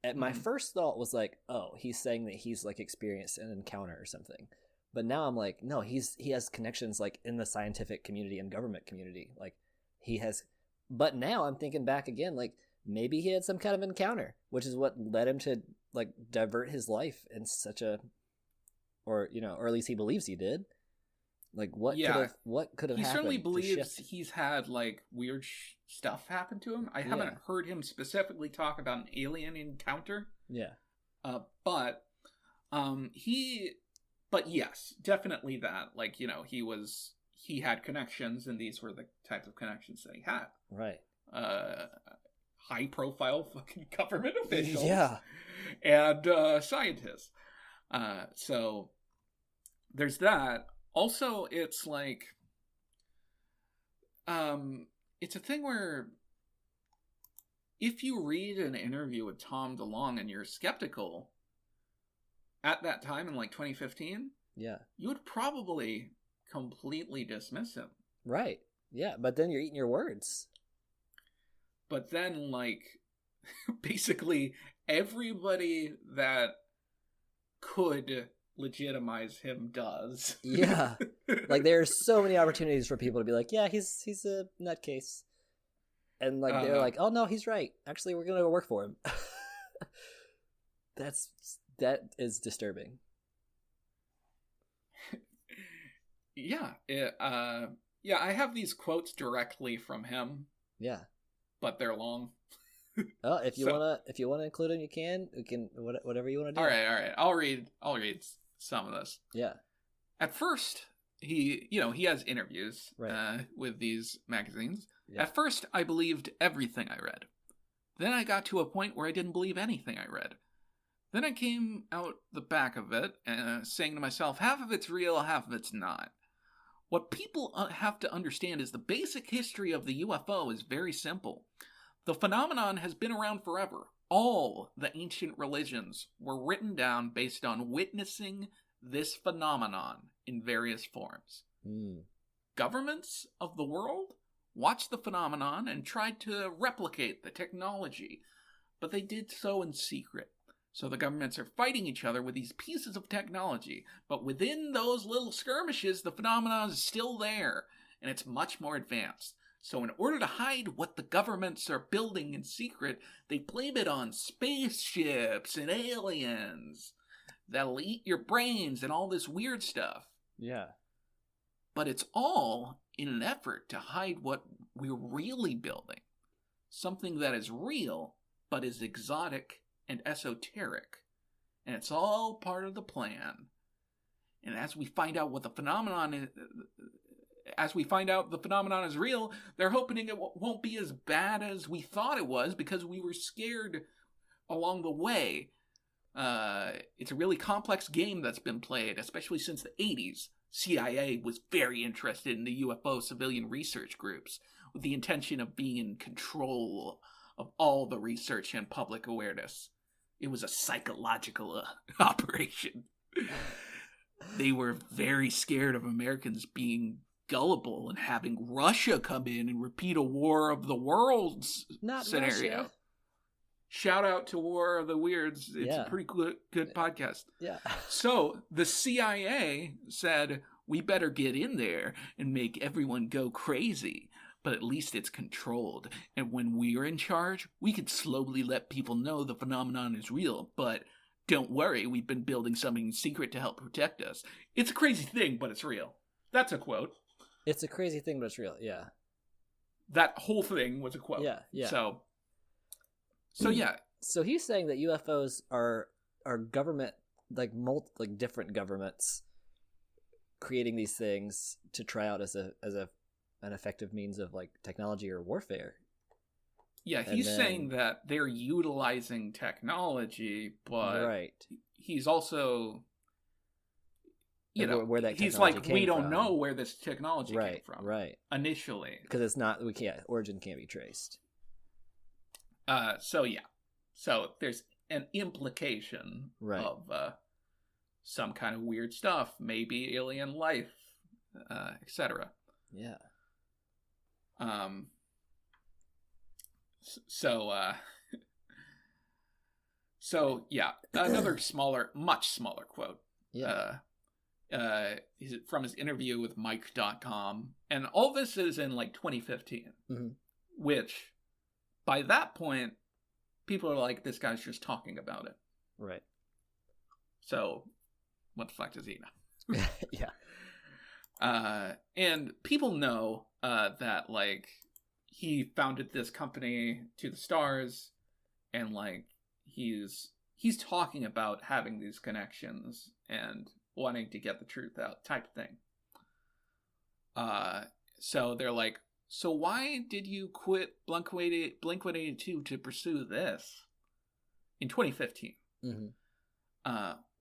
And my first thought was like, oh, he's saying that he's like experienced an encounter or something. But now I'm like, no, he has connections like in the scientific community and government community. Like he has, but now I'm thinking back again, like maybe he had some kind of encounter, which is what led him to like divert his life in such a, or, you know, or at least he believes he did. Like what could have happened? He certainly believes he's had like weird stuff happen to him. I haven't heard him specifically talk about an alien encounter. Yeah. But yes, definitely that. Like, you know, he had connections, and these were the types of connections that he had. Right. High profile fucking government officials. Yeah. And scientists. So there's that. Also, it's like, it's a thing where if you read an interview with Tom DeLonge and you're skeptical at that time in like 2015, you would probably completely dismiss him. Right. Yeah, but then you're eating your words. But then, like, basically everybody that could legitimize him does. Yeah. Like there are so many opportunities for people to be like, yeah, he's a nutcase. And like they're like, oh no, he's right. Actually, we're gonna go work for him. That is disturbing. Yeah. I have these quotes directly from him. Yeah. But they're long. Oh, if you wanna include them, you can. We can whatever you want to do. All right. I'll read some of this. Yeah. At first, he has interviews with these magazines. Yeah. At first, I believed everything I read. Then I got to a point where I didn't believe anything I read. Then I came out the back of it, saying to myself, half of it's real, half of it's not. What people have to understand is the basic history of the UFO is very simple. The phenomenon has been around forever. All the ancient religions were written down based on witnessing this phenomenon in various forms. Governments of the world watched the phenomenon and tried to replicate the technology, but they did so in secret. So the governments are fighting each other with these pieces of technology, but within those little skirmishes, the phenomenon is still there, and it's much more advanced. So in order to hide what the governments are building in secret, they blame it on spaceships and aliens that'll eat your brains and all this weird stuff. Yeah. But it's all in an effort to hide what we're really building. Something that is real, but is exotic and esoteric. And it's all part of the plan. And as we find out what the phenomenon is, real, they're hoping it won't be as bad as we thought it was because we were scared along the way. It's a really complex game that's been played, especially since the 80s. CIA was very interested in the UFO civilian research groups with the intention of being in control of all the research and public awareness. It was a psychological operation. They were very scared of Americans being gullible and having Russia come in and repeat a War of the Worlds scenario. Russia. Shout out to War of the Weirds. It's a pretty good podcast. Yeah. So the CIA said, we better get in there and make everyone go crazy. But at least it's controlled. And when we're in charge, we can slowly let people know the phenomenon is real. But don't worry, we've been building something in secret to help protect us. It's a crazy thing, but it's real. That's a quote. It's a crazy thing, but it's real. Yeah. That whole thing was a quote. Yeah, yeah. So yeah. So he's saying that UFOs are government, like different governments creating these things to try out as an effective means of like technology or warfare. Yeah, he's saying that they're utilizing technology, but right. He's also, where that he's technology like, came we don't from. know where this technology came from. Right. Initially. Because it's not, origin can't be traced. So yeah. So there's an implication of some kind of weird stuff, maybe alien life, etc. Yeah. So yeah, another much smaller quote. Yeah. Is from his interview with Mike.com, and all this is in like 2015, which by that point, people are like, this guy's just talking about it. Right. So, what the fuck does he know? Yeah. And people know that like he founded this company to the stars, and like he's talking about having these connections and wanting to get the truth out, type of thing. So they're like, so why did you quit Blink-182 to pursue this in 2015?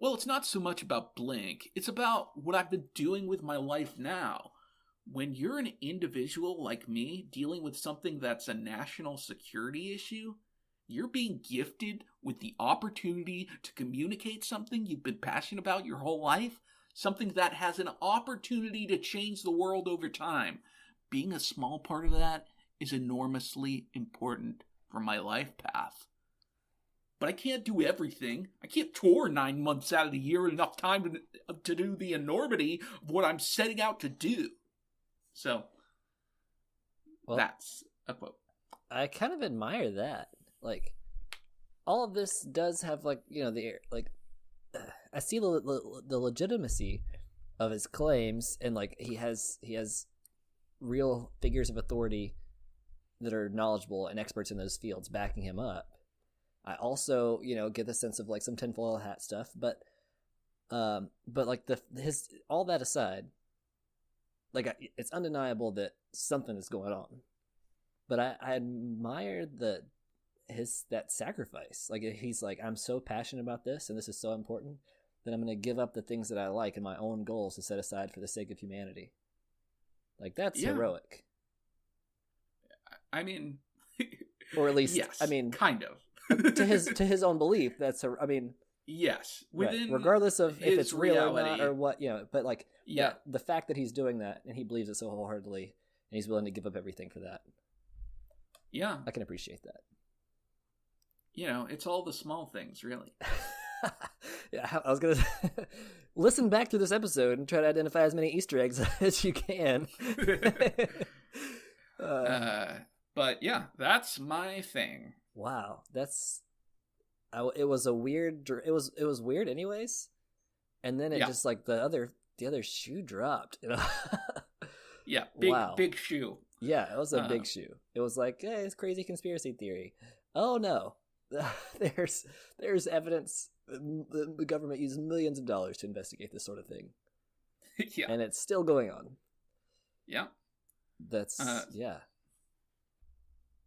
Well, it's not so much about Blink. It's about what I've been doing with my life now. When you're an individual like me dealing with something that's a national security issue, you're being gifted with the opportunity to communicate something you've been passionate about your whole life, something that has an opportunity to change the world over time. Being a small part of that is enormously important for my life path. But I can't do everything. I can't tour 9 months out of the year, enough time to do the enormity of what I'm setting out to do. So, that's a quote. I kind of admire that. Like, all of this does have, like, I see the legitimacy of his claims, and like he has real figures of authority that are knowledgeable and experts in those fields backing him up. I also, get the sense of like some tinfoil hat stuff, but like his all that aside, like it's undeniable that something is going on. But I admire that sacrifice. Like he's like, I'm so passionate about this, and this is so important that I'm going to give up the things that I like and my own goals to set aside for the sake of humanity. Like that's heroic. I mean, or at least, yes, I mean, kind of. to his own belief, yes, within regardless of if it's real reality, or not or what, but like the fact that he's doing that and he believes it so wholeheartedly and he's willing to give up everything for that. Yeah, I can appreciate that. It's all the small things, really. Yeah, I was gonna listen back to this episode and try to identify as many Easter eggs as you can. But yeah, that's my thing. Wow, it was weird anyways, and then it just like the other shoe dropped. Yeah, big shoe. Yeah, it was a big shoe. It was like, hey, it's crazy conspiracy theory. Oh no, there's evidence. The government uses millions of dollars to investigate this sort of thing. Yeah, and it's still going on. Yeah, that's yeah.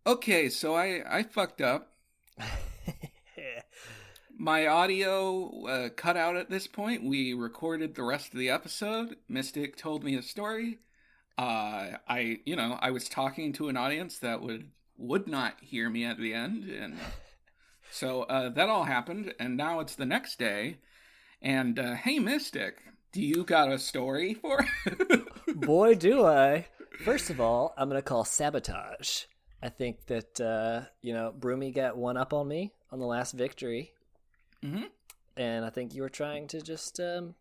Okay, so I fucked up. My audio cut out at this point. We recorded the rest of the episode. Mystic told me a story. I was talking to an audience that would not hear me at the end, and so that all happened. And now it's the next day. And hey, Mystic, do you got a story for? Boy, do I! First of all, I'm gonna call sabotage. I think that, Broomy got one up on me on the last victory. Mm-hmm. And I think you were trying to just kind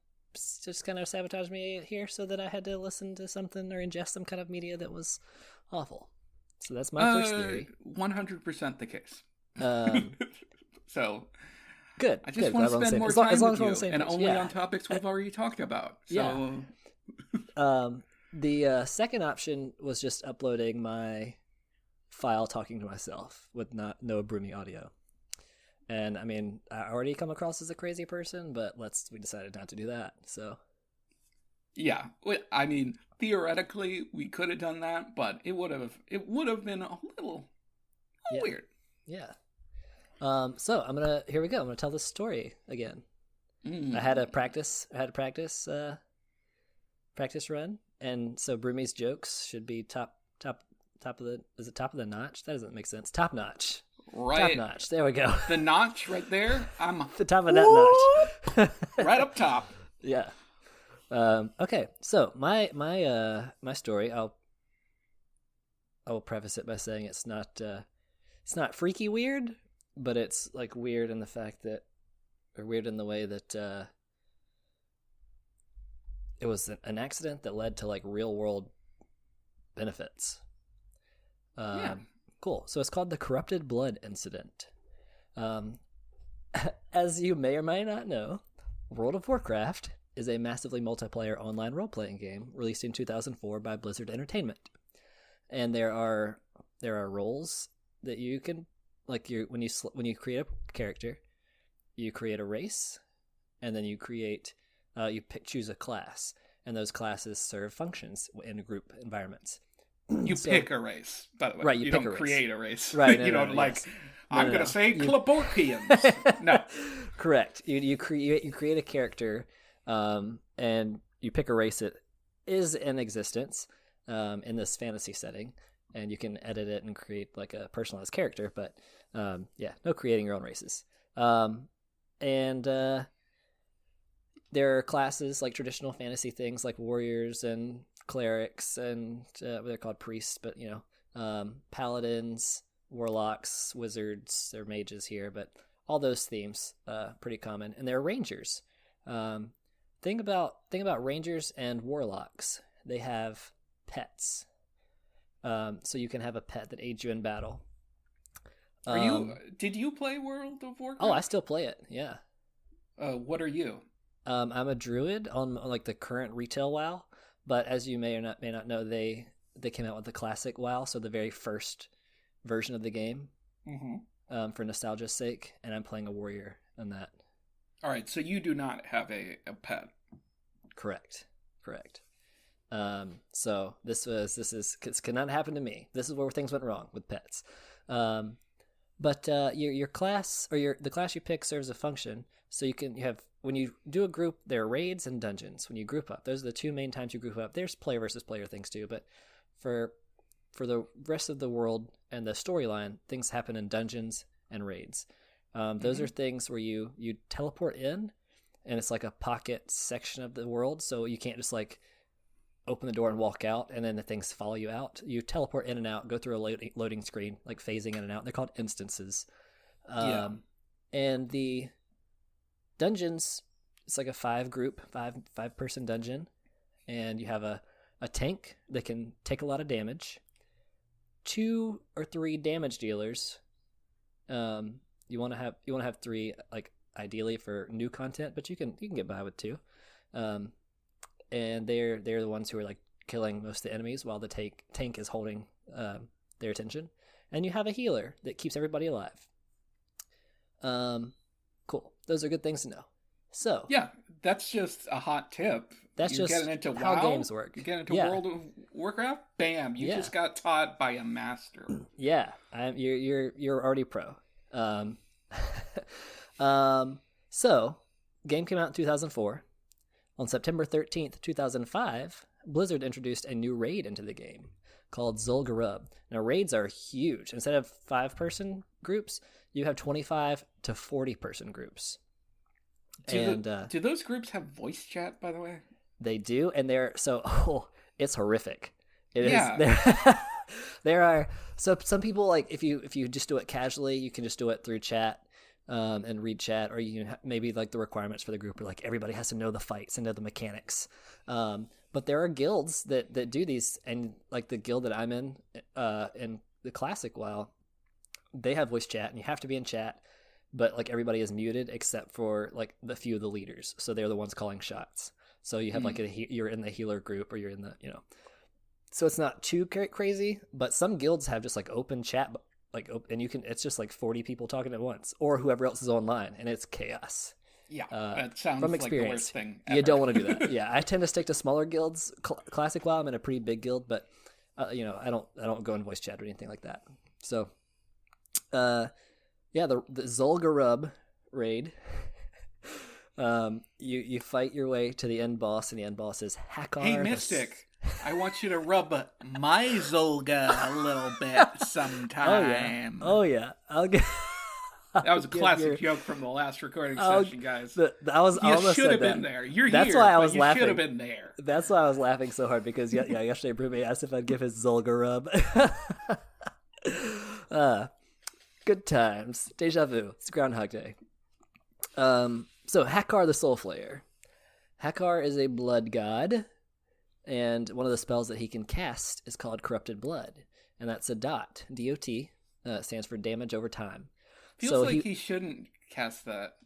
of sabotage me here so that I had to listen to something or ingest some kind of media that was awful. So that's my first theory. 100% the case. So good. I just want to spend more time with you, and only on topics we've already talked about. So The second option was just uploading my file talking to myself with no Broomy audio. And I mean, I already come across as a crazy person, but we decided not to do that. So yeah, I mean, theoretically we could have done that, but it would have been a little weird. Yeah. So here we go. I'm gonna tell this story again. I had a practice run, and so Broomy's jokes should be top of the, is it top of the notch? That doesn't make sense. Top notch. Right. Top notch. There we go. The notch right there. I'm the top of that notch. Right up top. Yeah. Okay. So my story, I will preface it by saying it's not freaky weird, but it's like weird in the fact that, or weird in the way that it was an accident that led to like real world benefits. Yeah. Cool. So it's called the Corrupted Blood Incident. As you may or may not know, World of Warcraft is a massively multiplayer online role-playing game released in 2004 by Blizzard Entertainment. And there are roles that you can, like, when you create a character, you create a race, and then you choose a class, and those classes serve functions in group environments. You pick a race, by the way. Right, you don't create a race. Right, you don't yes. I'm going to say Klaborkians. No. Correct. You create a character, and you pick a race that is in existence in this fantasy setting, and you can edit it and create like a personalized character. But no creating your own races. And there are classes like traditional fantasy things like warriors and clerics and they're called priests, but paladins, warlocks, wizards, they're mages here, but all those themes pretty common. And there are rangers. Thing about rangers and warlocks, they have pets. So you can have a pet that aids you in battle. Did you play World of Warcraft? Oh, I still play it. Yeah. What are you? I'm a druid on like the current retail WoW, but as you may not know, they came out with the classic WoW, so the very first version of the game, for nostalgia's sake, and I'm playing a warrior in that. All right, so you do not have a pet. Correct. So this cannot happen to me. This is where things went wrong with pets. But your class or the class you pick serves a function. So you have, when you do a group, there are raids and dungeons. When you group up, those are the two main times you group up. There's player versus player things too, but for the rest of the world and the storyline, things happen in dungeons and raids. Those are things where you teleport in, and it's like a pocket section of the world, so you can't just like open the door and walk out, and then the things follow you out. You teleport in and out, go through a loading screen, like phasing in and out. They're called instances. And the dungeons, it's like a five person dungeon, and you have a tank that can take a lot of damage, 2 or 3 damage dealers. You want to have 3, like ideally for new content, but you can get by with 2. And they're the ones who are like killing most of the enemies while the tank is holding their attention. And you have a healer that keeps everybody alive. Cool. Those are good things to know. So yeah, that's just a hot tip. That's You're just getting into how WoW, games work. You get into World of Warcraft, bam! You just got taught by a master. Yeah, you're already pro. So game came out in 2004. On September 13th, 2005, Blizzard introduced a new raid into the game called Zul'Gurub. Now, raids are huge. Instead of 5-person groups, you have 25 to 40-person groups. Do those groups have voice chat, by the way? They do, and it's horrific. It is. There are some people, like if you just do it casually, you can just do it through chat. And read chat, or you can maybe like the requirements for the group are like everybody has to know the fights and know the mechanics. But there are guilds that do these, and like the guild that I'm in the classic WoW, they have voice chat, and you have to be in chat, but like everybody is muted except for like the few of the leaders, so they're the ones calling shots. So you have like you're in the healer group, or you're in the So it's not too crazy, but some guilds have just like open chat, and you can. It's just like 40 people talking at once, or whoever else is online, and it's chaos. Yeah, that sounds from like experience, the worst thing ever. You don't want to do that. Yeah, I tend to stick to smaller guilds. Classic WoW, I'm in a pretty big guild, but I don't go in voice chat or anything like that. So, the Zul'Gurub raid. You fight your way to the end boss, and the end boss is Hakkar. Hey, Mystic, I want you to rub my Zulga a little bit sometime. Oh yeah. I'll get. That was a classic joke from the last recording session, guys. You should have been there. That's why I was you laughing. Should have been there. That's why I was laughing so hard, because yesterday Broomy asked if I'd give his Zul'Gurub. Good times. Deja vu. It's Groundhog Day. So Hakkar the Soul Flayer. Hakkar is a blood god, and one of the spells that he can cast is called Corrupted Blood, and that's a dot. D-O-T. Stands for damage over time. Feels like he shouldn't cast that.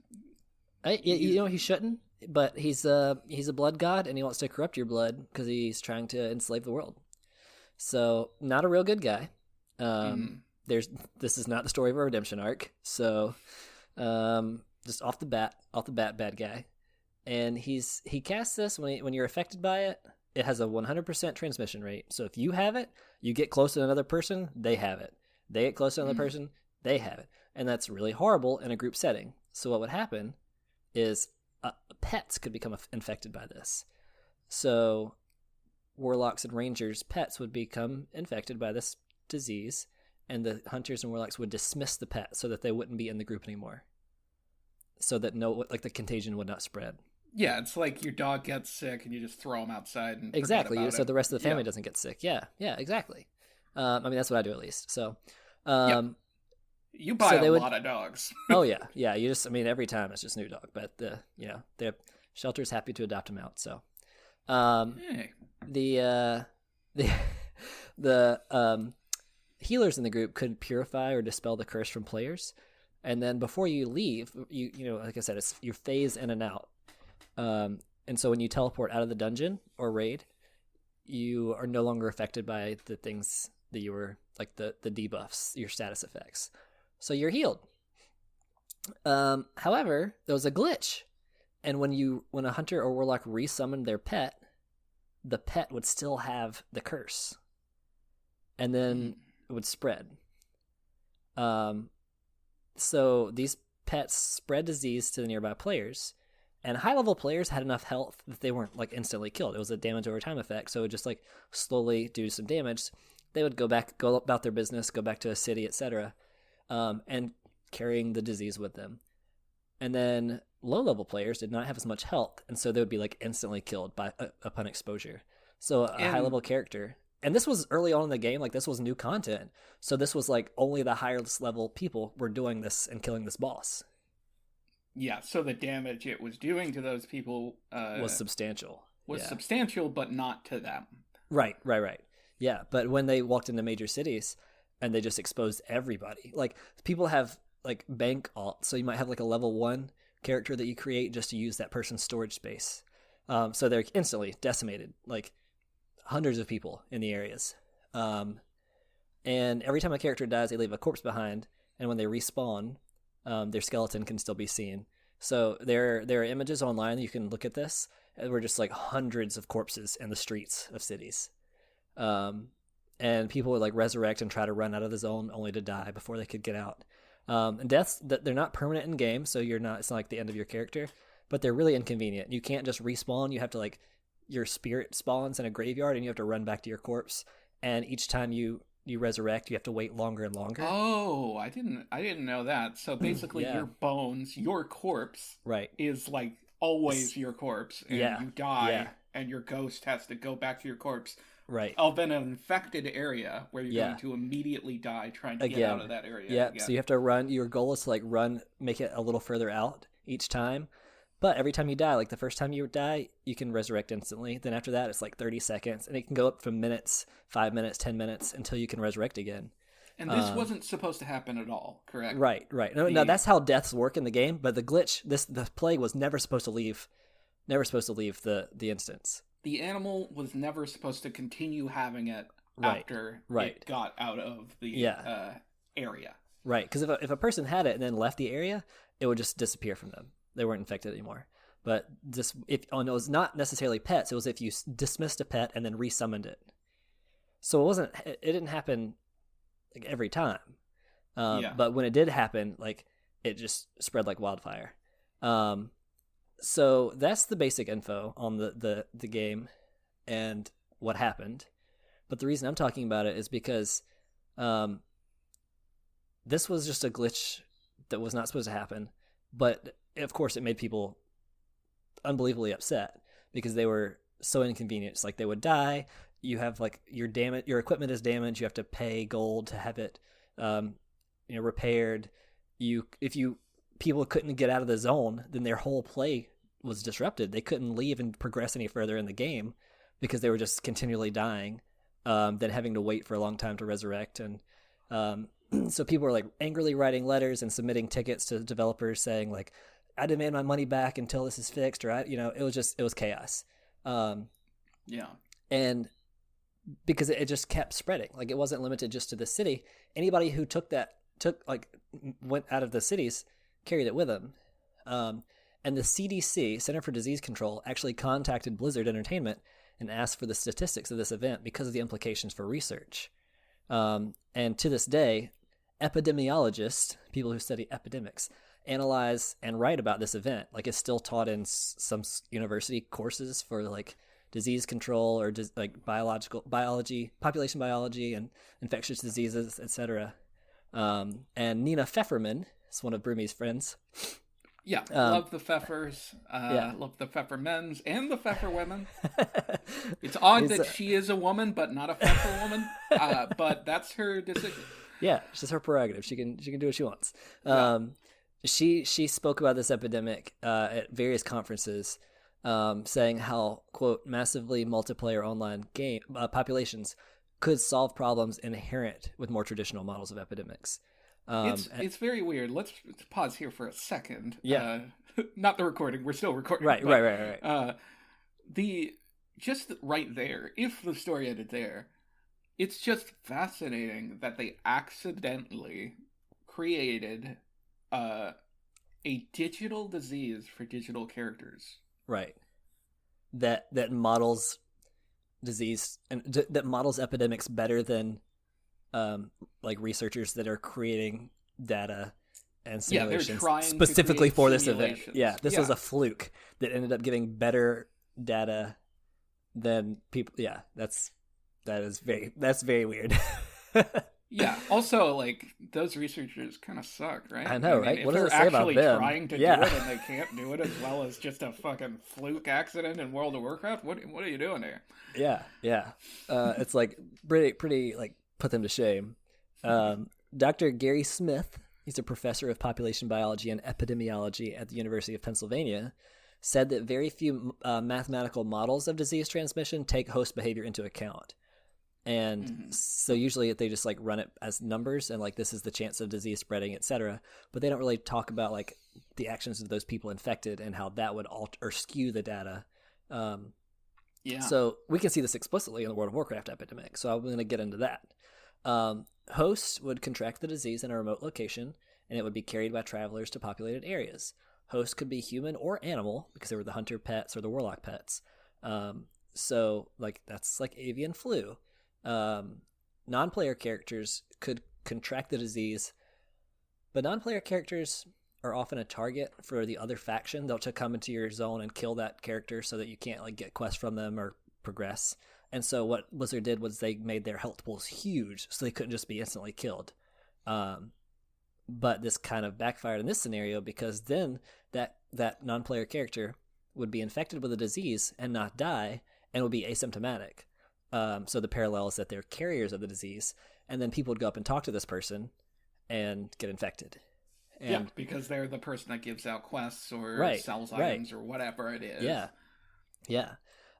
He shouldn't, but he's a blood god, and he wants to corrupt your blood because he's trying to enslave the world. So not a real good guy. This is not the story of a redemption arc. So just off the bat, bad guy. And he casts this when you're affected by it. It has a 100% transmission rate. So if you have it, you get close to another person, they have it. They get close to another person, they have it. And that's really horrible in a group setting. So what would happen is pets could become infected by this. So warlocks and rangers' pets would become infected by this disease, and the hunters and warlocks would dismiss the pet so that they wouldn't be in the group anymore. So that the contagion would not spread. Yeah, it's like your dog gets sick and you just throw him outside and exactly. So the rest of the family doesn't get sick. Yeah, exactly. That's what I do at least. So, you buy a lot of dogs. Oh yeah. You just, every time it's just new dog, but the shelter's happy to adopt them out. So, the healers in the group could purify or dispel the curse from players, and then before you leave, like I said, it's you phase in and out. And so when you teleport out of the dungeon or raid, you are no longer affected by the things that you were, like the debuffs, your status effects. So you're healed. However, there was a glitch. And when a hunter or warlock resummoned their pet, the pet would still have the curse. And then it would spread. So these pets spread disease to the nearby players. And high-level players had enough health that they weren't instantly killed. It was a damage over time effect, so it would just slowly do some damage. They would go about their business, go back to a city, etc., and carrying the disease with them. And then low-level players did not have as much health, and so they would be instantly killed upon exposure. So a high-level character, and this was early on in the game, this was new content. So this was only the highest level people were doing this and killing this boss. Yeah, so the damage it was doing to those people was substantial. Substantial, but not to them. Right. Yeah, but when they walked into major cities and they just exposed everybody, people have bank alt, so you might have a level 1 character that you create just to use that person's storage space. So they're instantly decimated, hundreds of people in the areas. And every time a character dies, they leave a corpse behind, and when they respawn, their skeleton can still be seen. So there are images online, you can look at this, and we're just hundreds of corpses in the streets of cities. And people would resurrect and try to run out of the zone only to die before they could get out. And deaths, they're not permanent in game, so it's not the end of your character, but they're really inconvenient. You can't just respawn. You have to your spirit spawns in a graveyard and you have to run back to your corpse. And each time you resurrect, you have to wait longer and longer. Oh, I didn't know that. So basically your bones, your corpse is always your corpse, and you die and your ghost has to go back to your corpse. Right. Of an infected area where you're going to immediately die trying to get out of that area. Yeah. So you have to run. Your goal is to run, make it a little further out each time. But every time you die, the first time you die, you can resurrect instantly. Then after that, it's 30 seconds. And it can go up from minutes, 5 minutes, 10 minutes, until you can resurrect again. And this wasn't supposed to happen at all, correct? Right. No, that's how deaths work in the game. But the glitch, the plague was never supposed to leave Never supposed to leave the instance. The animal was never supposed to continue having it Right. after Right. it got out of the area. Right, because if a person had it and then left the area, it would just disappear from them. They weren't infected anymore. But just it was not necessarily pets. It was if you dismissed a pet and then resummoned it. So it didn't happen like every time. But when it did happen, like it just spread like wildfire. So that's the basic info on the game and what happened. But the reason I'm talking about it is because this was just a glitch that was not supposed to happen. But of course, it made people unbelievably upset because they were so inconvenienced. Like they would die. You have like your equipment is damaged. You have to pay gold to have it, repaired. People couldn't get out of the zone, then their whole play was disrupted. They couldn't leave and progress any further in the game because they were just continually dying, then having to wait for a long time to resurrect. And so people were like angrily writing letters and submitting tickets to developers saying like, I demand my money back until this is fixed, or it was chaos. And because it just kept spreading, like it wasn't limited just to the city. Anybody who went out of the cities carried it with them. And the CDC, Center for Disease Control, actually contacted Blizzard Entertainment and asked for the statistics of this event because of the implications for research. And to this day, epidemiologists, people who study epidemics, analyze and write about this event. Like it's still taught in some university courses for like disease control or like biology, population biology, and infectious diseases, etc. And Nina Pfefferman is one of Broomy's friends. Yeah, love the Pfeffers, love the Pfeffermens and the Pfeffer women. It's odd that she is a woman, but not a Pfeffer woman. But that's her decision. Yeah, it's just her prerogative. She can do what she wants. She spoke about this epidemic at various conferences, saying how, quote, massively multiplayer online game populations could solve problems inherent with more traditional models of epidemics. It's very weird. Let's pause here for a second. Yeah. Not the recording. We're still recording. Right. Just right there, if the story ended there, it's just fascinating that they accidentally created a digital disease for digital characters. Right. That models disease and that models epidemics better than like researchers that are creating data and simulations specifically for this event. Yeah, this was a fluke that ended up giving better data than people. Yeah, that's very weird. Yeah. Also, like those researchers kind of suck, right? I know, right? If what does they're it say about actually them? trying to do it and they can't do it as well as just a fucking fluke accident in World of Warcraft, what are you doing here? Yeah. It's like pretty like put them to shame. Dr. Gary Smith, he's a professor of population biology and epidemiology at the University of Pennsylvania, said that very few mathematical models of disease transmission take host behavior into account. And so usually they just like run it as numbers and like this is the chance of disease spreading, etc. But they don't really talk about like the actions of those people infected and how that would alter or skew the data. So we can see this explicitly in the World of Warcraft epidemic. So I'm going to get into that. Hosts would contract the disease in a remote location, and it would be carried by travelers to populated areas. Hosts could be human or animal because they were the hunter pets or the warlock pets. So like that's like avian flu. Non-player characters could contract the disease, but non-player characters are often a target for the other faction. They'll come into your zone and kill that character so that you can't like get quests from them or progress. And so what Blizzard did was they made their health pools huge so they couldn't just be instantly killed. But this kind of backfired in this scenario because then that non-player character would be infected with a disease and not die and would be asymptomatic. So the parallel is that they're carriers of the disease, and then people would go up and talk to this person and get infected. And, because they're the person that gives out quests or sells items or whatever it is. Yeah.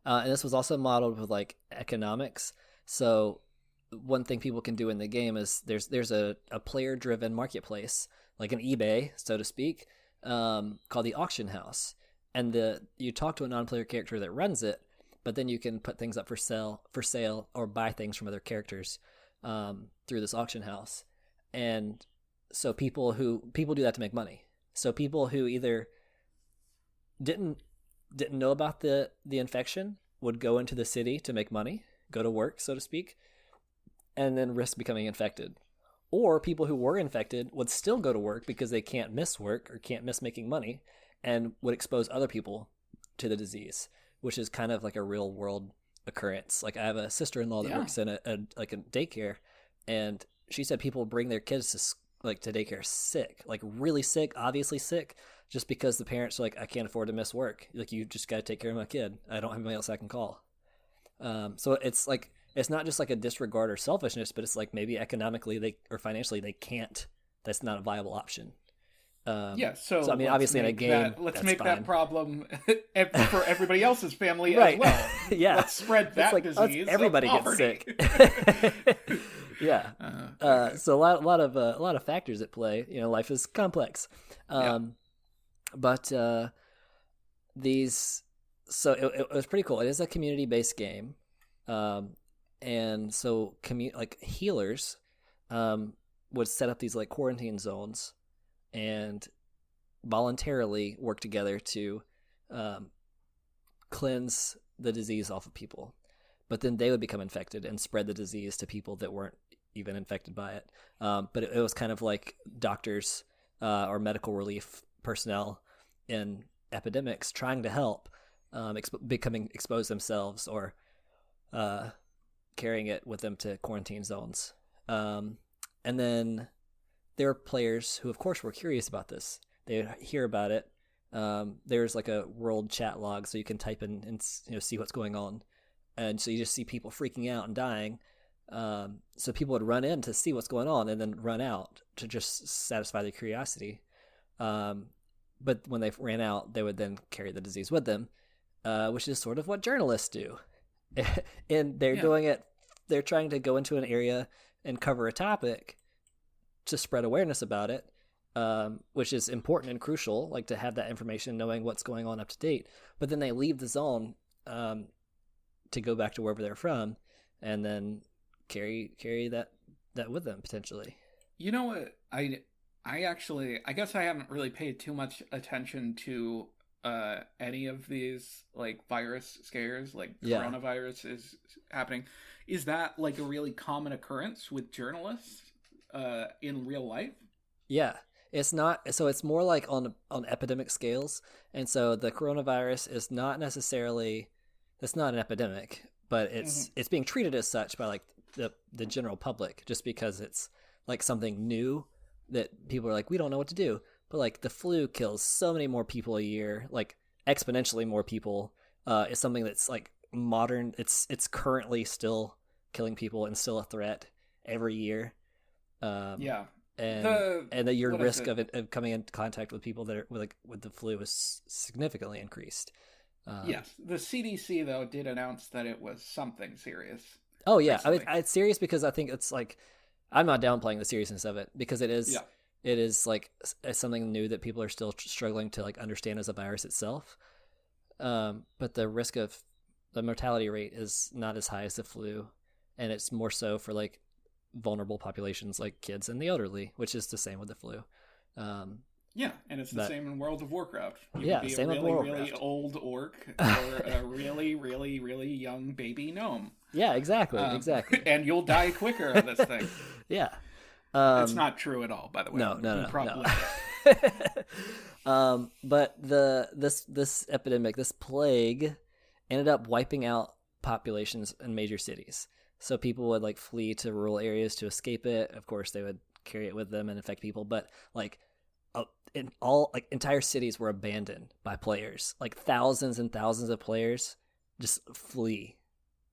And this was also modeled with like economics. So one thing people can do in the game is there's a player-driven marketplace, like an eBay, so to speak, called the auction house. and you talk to a non-player character that runs it, but then you can put things up for sale, or buy things from other characters through this auction house. And so people do that to make money. So people who either didn't know about the infection would go into the city to make money, go to work, so to speak, and then risk becoming infected. Or people who were infected would still go to work because they can't miss work or can't miss making money, and would expose other people to the disease, which is kind of like a real world occurrence. Like, I have a sister-in-law that works in a daycare, and she said people bring their kids to daycare sick, like really sick, obviously sick, just because the parents are like, I can't afford to miss work. Like, you just got to take care of my kid. I don't have anybody else I can call. So it's like, it's not just like a disregard or selfishness, but it's like maybe economically or financially they can't. That's not a viable option. So I mean, obviously in a game, let's that's make fine. that problem for everybody else's family right. as well. Yeah, let's spread that disease. Everybody gets sick. Yeah. So a lot of factors at play. You know, life is complex. But these, so it was pretty cool. It is a community-based game. And so healers would set up these like quarantine zones and voluntarily work together to cleanse the disease off of people. But then they would become infected and spread the disease to people that weren't even infected by it. But it was kind of like doctors or medical relief personnel in epidemics trying to help expose themselves or carrying it with them to quarantine zones. And then there were players who, of course, were curious about this. They would hear about it. There's like a world chat log, so you can type in and see what's going on. And so you just see people freaking out and dying. So people would run in to see what's going on and then run out to just satisfy their curiosity. But when they ran out, they would then carry the disease with them, which is sort of what journalists do. And they're doing it. They're trying to go into an area and cover a topic to spread awareness about it, which is important and crucial, like to have that information, knowing what's going on up to date. But then they leave the zone to go back to wherever they're from, and then carry that with them potentially. You know what? I guess I haven't really paid too much attention to any of these like virus scares, like coronavirus is happening. Is that like a really common occurrence with journalists in real life? Yeah, it's not. So it's more like on epidemic scales, and so the coronavirus is not necessarily. It's not an epidemic, but it's being treated as such by like the general public, just because it's like something new that people are like, we don't know what to do. But like the flu kills so many more people a year, like exponentially more people. It's something that's like modern. It's currently still killing people and still a threat every year. And your risk of coming in contact with people that are with the flu is significantly increased. Yes, the CDC though did announce that it was something serious. Oh yeah, I mean, it's serious because I think it's like, I'm not downplaying the seriousness of it, because it is. Yeah. It is like something new that people are still struggling to like understand as a virus itself. But the risk of the mortality rate is not as high as the flu, and it's more so for like vulnerable populations like kids and the elderly, which is the same with the flu. Yeah, and it's the same in World of Warcraft. You yeah, could be same a with really, Warcraft. really old orc or a really, really, really young baby gnome. Yeah, exactly. And you'll die quicker of this thing. Yeah. It's not true at all, by the way. No. Probably. But this epidemic, this plague, ended up wiping out populations in major cities. So people would like flee to rural areas to escape it. Of course, they would carry it with them and infect people. But like, entire cities were abandoned by players. Like thousands and thousands of players just flee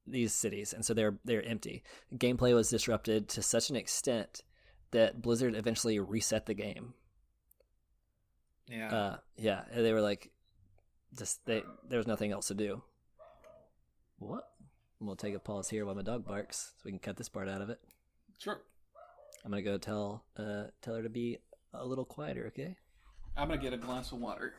these cities, and so they're empty. Gameplay was disrupted to such an extent that Blizzard eventually reset the game. Yeah. They were like, there was nothing else to do. What? I'm gonna take a pause here while my dog barks, so we can cut this part out of it. Sure. I'm gonna go tell her to be a little quieter, okay? I'm gonna get a glass of water.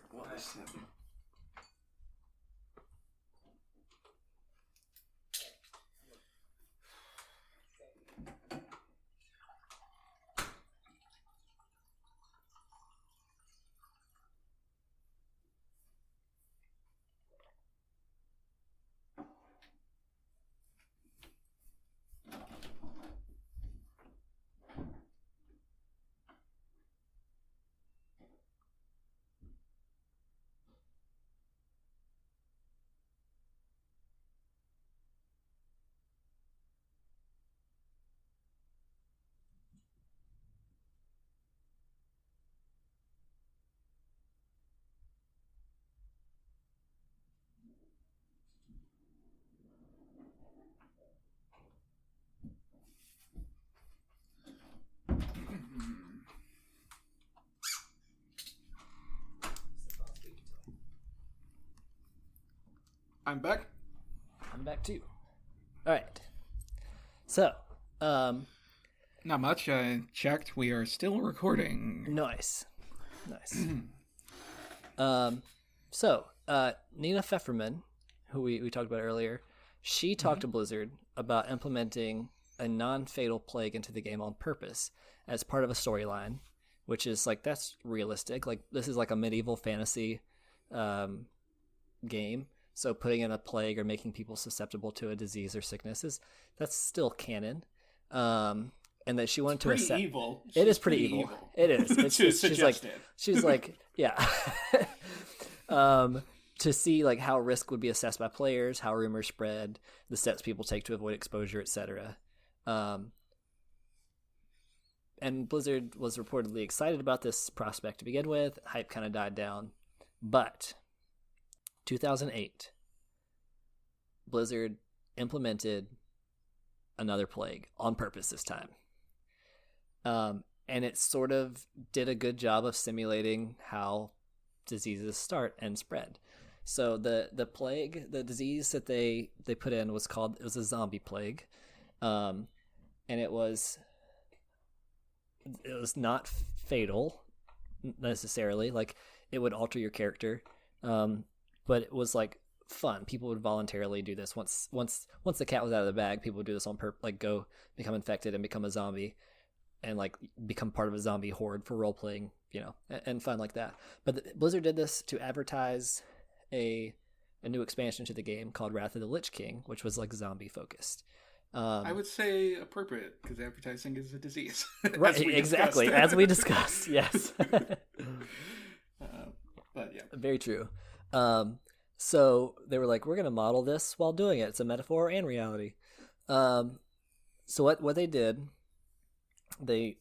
I'm back. I'm back too. All right. So, not much. I checked. We are still recording. Nice. So, Nina Pfefferman, who we talked about earlier, she talked to Blizzard about implementing a non-fatal plague into the game on purpose as part of a storyline, which is like, that's realistic. Like, this is like a medieval fantasy game. So putting in a plague or making people susceptible to a disease or sickness that's still canon. And that she wanted to assess. Evil. It is pretty evil. It is. She's like, yeah. To see like how risk would be assessed by players, how rumors spread, the steps people take to avoid exposure, etc. And Blizzard was reportedly excited about this prospect to begin with. Hype kind of died down. But 2008, Blizzard implemented another plague on purpose this time. And it sort of did a good job of simulating how diseases start and spread. So the plague, the disease that they put in was a zombie plague. And it was not fatal necessarily. Like, it would alter your character. But it was like fun. People would voluntarily do this. Once the cat was out of the bag, people would do this on purpose, like go become infected and become a zombie and like become part of a zombie horde for role playing, and fun like that. But Blizzard did this to advertise a new expansion to the game called Wrath of the Lich King, which was like zombie focused. I would say appropriate, because advertising is a disease. Right, exactly. As we discussed, yes. But yeah. Very true. So they were like, we're going to model this while doing it. It's a metaphor and reality. So what they did, they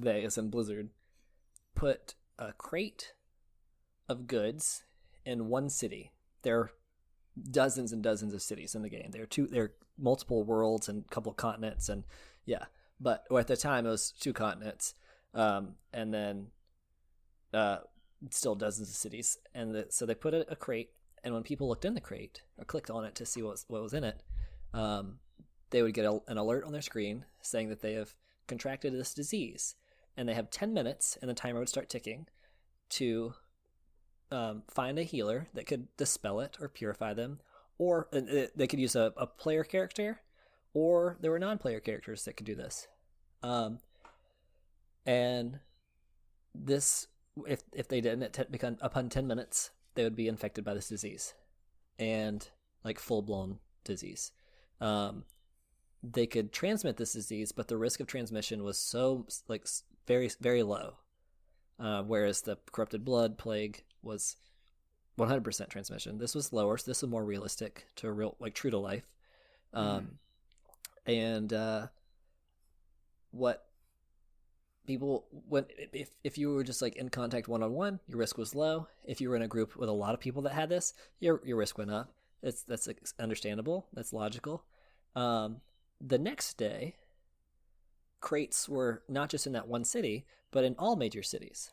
as in Blizzard, put a crate of goods in one city. There are dozens and dozens of cities in the game. There are multiple worlds and a couple of continents, and yeah. But at the time, it was 2 continents, and then still dozens of cities. And so they put a crate, and when people looked in the crate or clicked on it to see what was in it, they would get an alert on their screen saying that they have contracted this disease, and they have 10 minutes, and the timer would start ticking to find a healer that could dispel it or purify them, or they could use a player character, or there were non-player characters that could do this. And this, if they didn't, upon 10 minutes, they would be infected by this disease, and like full-blown disease. They could transmit this disease, but the risk of transmission was so like very, very low. Whereas the corrupted blood plague was 100% transmission. This was lower, so this was more realistic to a real, like, true to life. What people, if you were just like in contact one-on-one, your risk was low. If you were in a group with a lot of people that had this, your risk went up. That's understandable. That's logical. The next day, crates were not just in that one city, but in all major cities.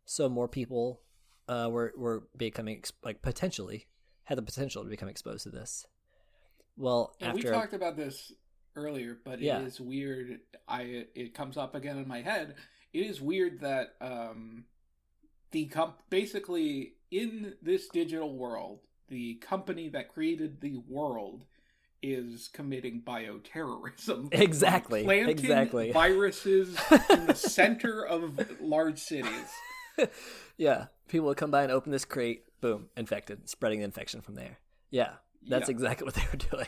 So more people were becoming, like, potentially had the potential to become exposed to this. Well, and we talked about this earlier, but it is weird. It comes up again in my head. It is weird that basically in this digital world, the company that created the world is committing bioterrorism. Exactly. Planting viruses in the center of large cities. Yeah. People would come by and open this crate, boom, infected, spreading the infection from there. Yeah. That's exactly what they were doing.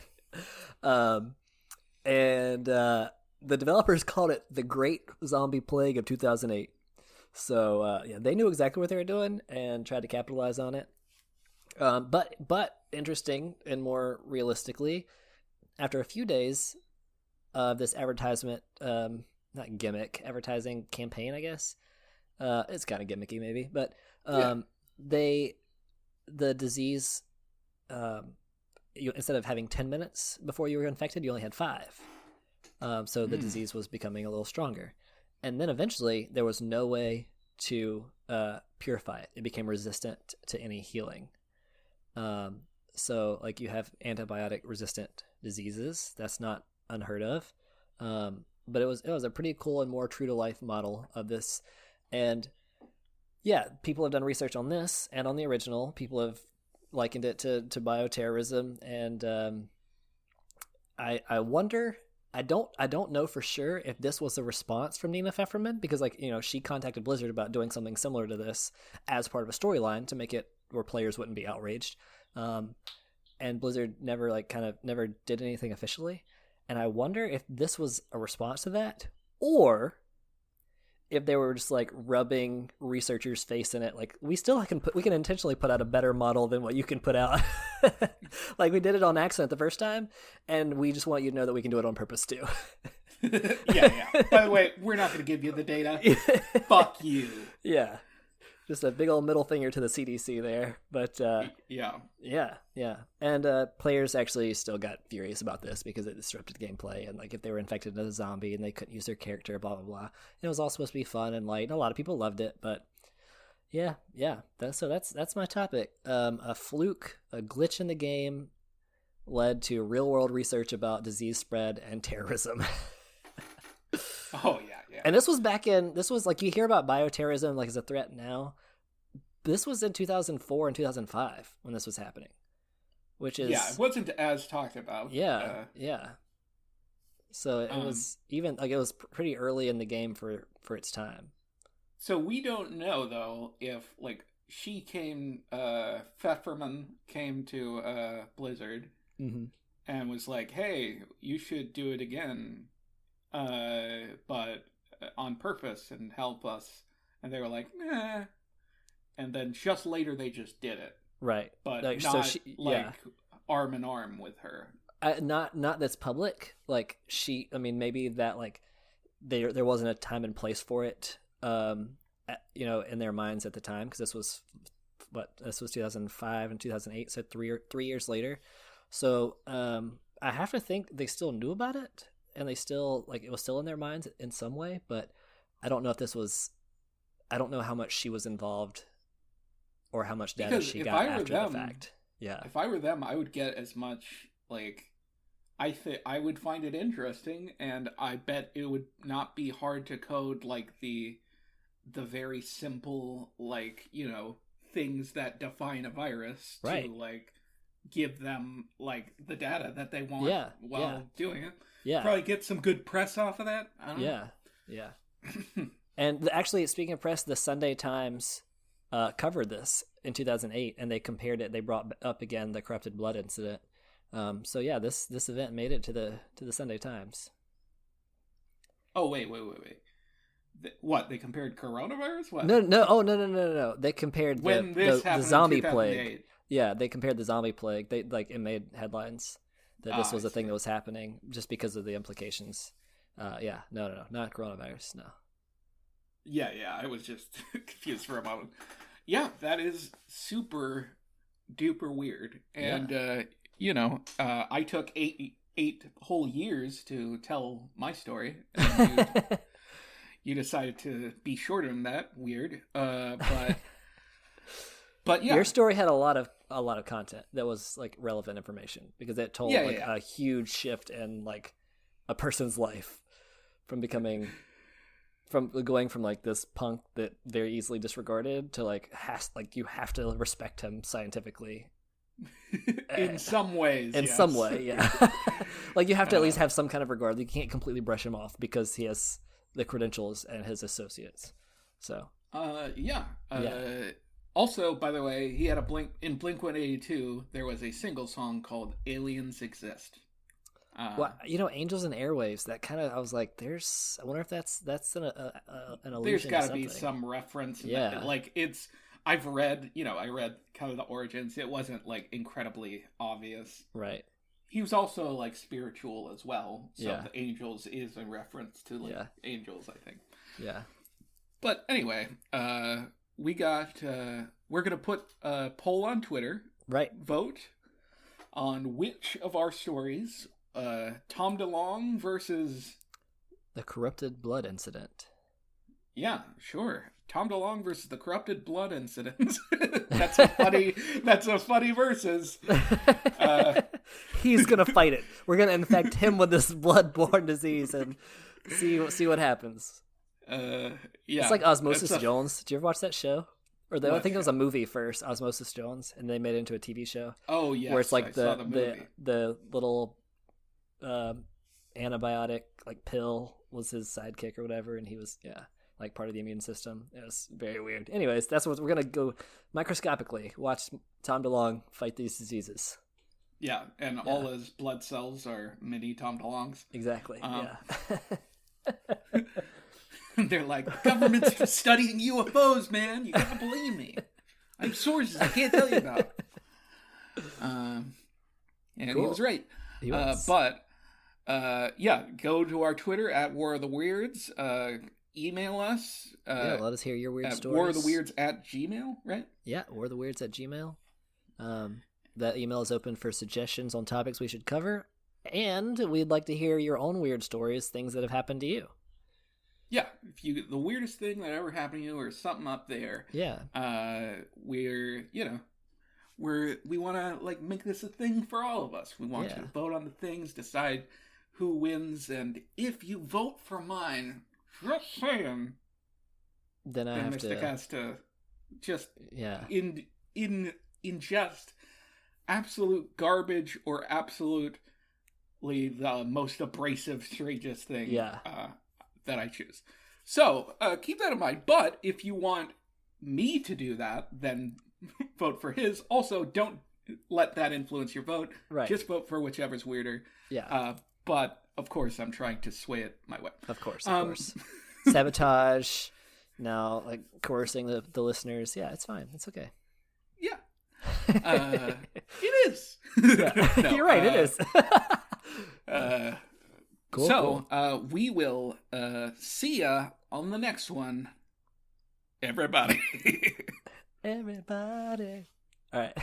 And the developers called it the Great Zombie Plague of 2008. So, they knew exactly what they were doing and tried to capitalize on it. But interesting and more realistically, after a few days of this advertisement, not gimmick, advertising campaign, I guess, it's kind of gimmicky maybe, but the disease, instead of having 10 minutes before you were infected, you only had 5. So the disease was becoming a little stronger. And then eventually there was no way to purify it. It became resistant to any healing. So like you have antibiotic resistant diseases. That's not unheard of. But it was a pretty cool and more true to life model of this. And yeah, people have done research on this and on the original. People have likened it to bioterrorism, and I wonder. I don't know for sure if this was a response from Nina Pfefferman, because like, you know, she contacted Blizzard about doing something similar to this as part of a storyline to make it where players wouldn't be outraged. And Blizzard never did anything officially. And I wonder if this was a response to that, or if they were just like rubbing researchers' face in it. Like, we can intentionally put out a better model than what you can put out. Like, we did it on accident the first time, and we just want you to know that we can do it on purpose too. Yeah. By the way, we're not going to give you the data. Fuck you. Yeah. Just a big old middle finger to the CDC there. But yeah. And players actually still got furious about this because it disrupted gameplay, and like if they were infected as a zombie and they couldn't use their character, blah blah blah. And it was all supposed to be fun and light, and a lot of people loved it. But yeah. That's my topic. A fluke, a glitch in the game, led to real world research about disease spread and terrorism. Oh yeah. And this was like, you hear about bioterrorism like as a threat now. This was in 2004 and 2005 when this was happening, which is, yeah, it wasn't as talked about. Yeah. So it was even like, it was pretty early in the game for its time. So we don't know though if like Pfefferman came to Blizzard and was like, hey, you should do it again, but on purpose and help us. And they were like, nah. And then just later they just did it. Right. But like, not arm in arm with her. Not that's public. Like maybe that like there wasn't a time and place for it, you know, in their minds at the time, because this was 2005 and 2008, so 3 years later. So I have to think they still knew about it, and they still, like, it was still in their minds in some way, but I don't know if I don't know how much she was involved or how much data she got after the fact. Yeah. If I were them, I would get as much, like, I would find it interesting, and I bet it would not be hard to code, like, the very simple, like, you know, things that define a virus to, like, give them, like, the data that they want while doing it. Yeah. Probably get some good press off of that. I don't know. Yeah. And actually, speaking of press, the Sunday Times covered this in 2008, and they compared it. They brought up again the corrupted blood incident. So yeah, this event made it to the Sunday Times. Oh wait. What, they compared coronavirus? What? No. They compared the zombie plague. Yeah, they compared the zombie plague. It made headlines that this was a thing that was happening just because of the implications. No, not coronavirus. No. Yeah, I was just confused for a moment. Yeah, that is super duper weird. And you know, I took eight whole years to tell my story. And you decided to be shorter than that. Weird. But yeah, your story had a lot of content that was like relevant information, because it told a huge shift in like a person's life from going from like this punk that very easily disregarded to like you have to respect him scientifically. In some ways. In some way, yeah. Like, you have to at least have some kind of regard. You can't completely brush him off because he has the credentials and his associates. So. Also, by the way, he had in Blink-182, there was a single song called "Aliens Exist." Well, you know, Angels and Airwaves. That kind of, I was like, I wonder if that's an allusion. There's got to be some reference. Yeah, like it's. I read kind of the origins. It wasn't like incredibly obvious. Right. He was also like spiritual as well. So the Angels is a reference to like angels, I think. Yeah. But anyway, we're gonna put a poll on Twitter. Right. Vote on which of our stories, Tom DeLonge versus the corrupted blood incident. Yeah, sure. Tom DeLonge versus the Corrupted Blood Incident. That's a funny versus. He's gonna fight it. We're gonna infect him with this blood-borne disease and see what happens. Yeah, it's like Osmosis Jones. Did you ever watch that show? Or I think show? It was a movie first, Osmosis Jones, and they made it into a TV show. Oh yeah, where it's like the little antibiotic like pill was his sidekick or whatever, and he was like part of the immune system. It was very weird. Anyways, that's what we're gonna go microscopically watch Tom DeLonge fight these diseases. Yeah, and all his blood cells are mini Tom DeLonges. Exactly. Yeah. They're like, the government's studying UFOs, man. You gotta believe me. I have sources I can't tell you about. And cool. he was right. He was. But go to our Twitter at War of the Weirds. Email us. Let us hear your weird at stories. waroftheweirds@gmail, right? Yeah, waroftheweirds@gmail. That email is open for suggestions on topics we should cover, and we'd like to hear your own weird stories, things that have happened to you. Yeah, if the weirdest thing that ever happened to you or something up there. Yeah. We want to like make this a thing for all of us. We want you to vote on the things, decide who wins, and if you vote for mine, just saying, then Mystic has to just ingest absolute garbage or absolutely the most abrasive, strangest thing that I choose. So keep that in mind. But if you want me to do that, then vote for his. Also, don't let that influence your vote. Right. Just vote for whichever's weirder. Yeah. But of course, I'm trying to sway it my way. Of course. Sabotage. Now, like coercing the listeners. Yeah, it's fine. It's okay. Yeah. It is. No, you're right. It is. Cool. We will see ya on the next one. Everybody. Everybody. All right.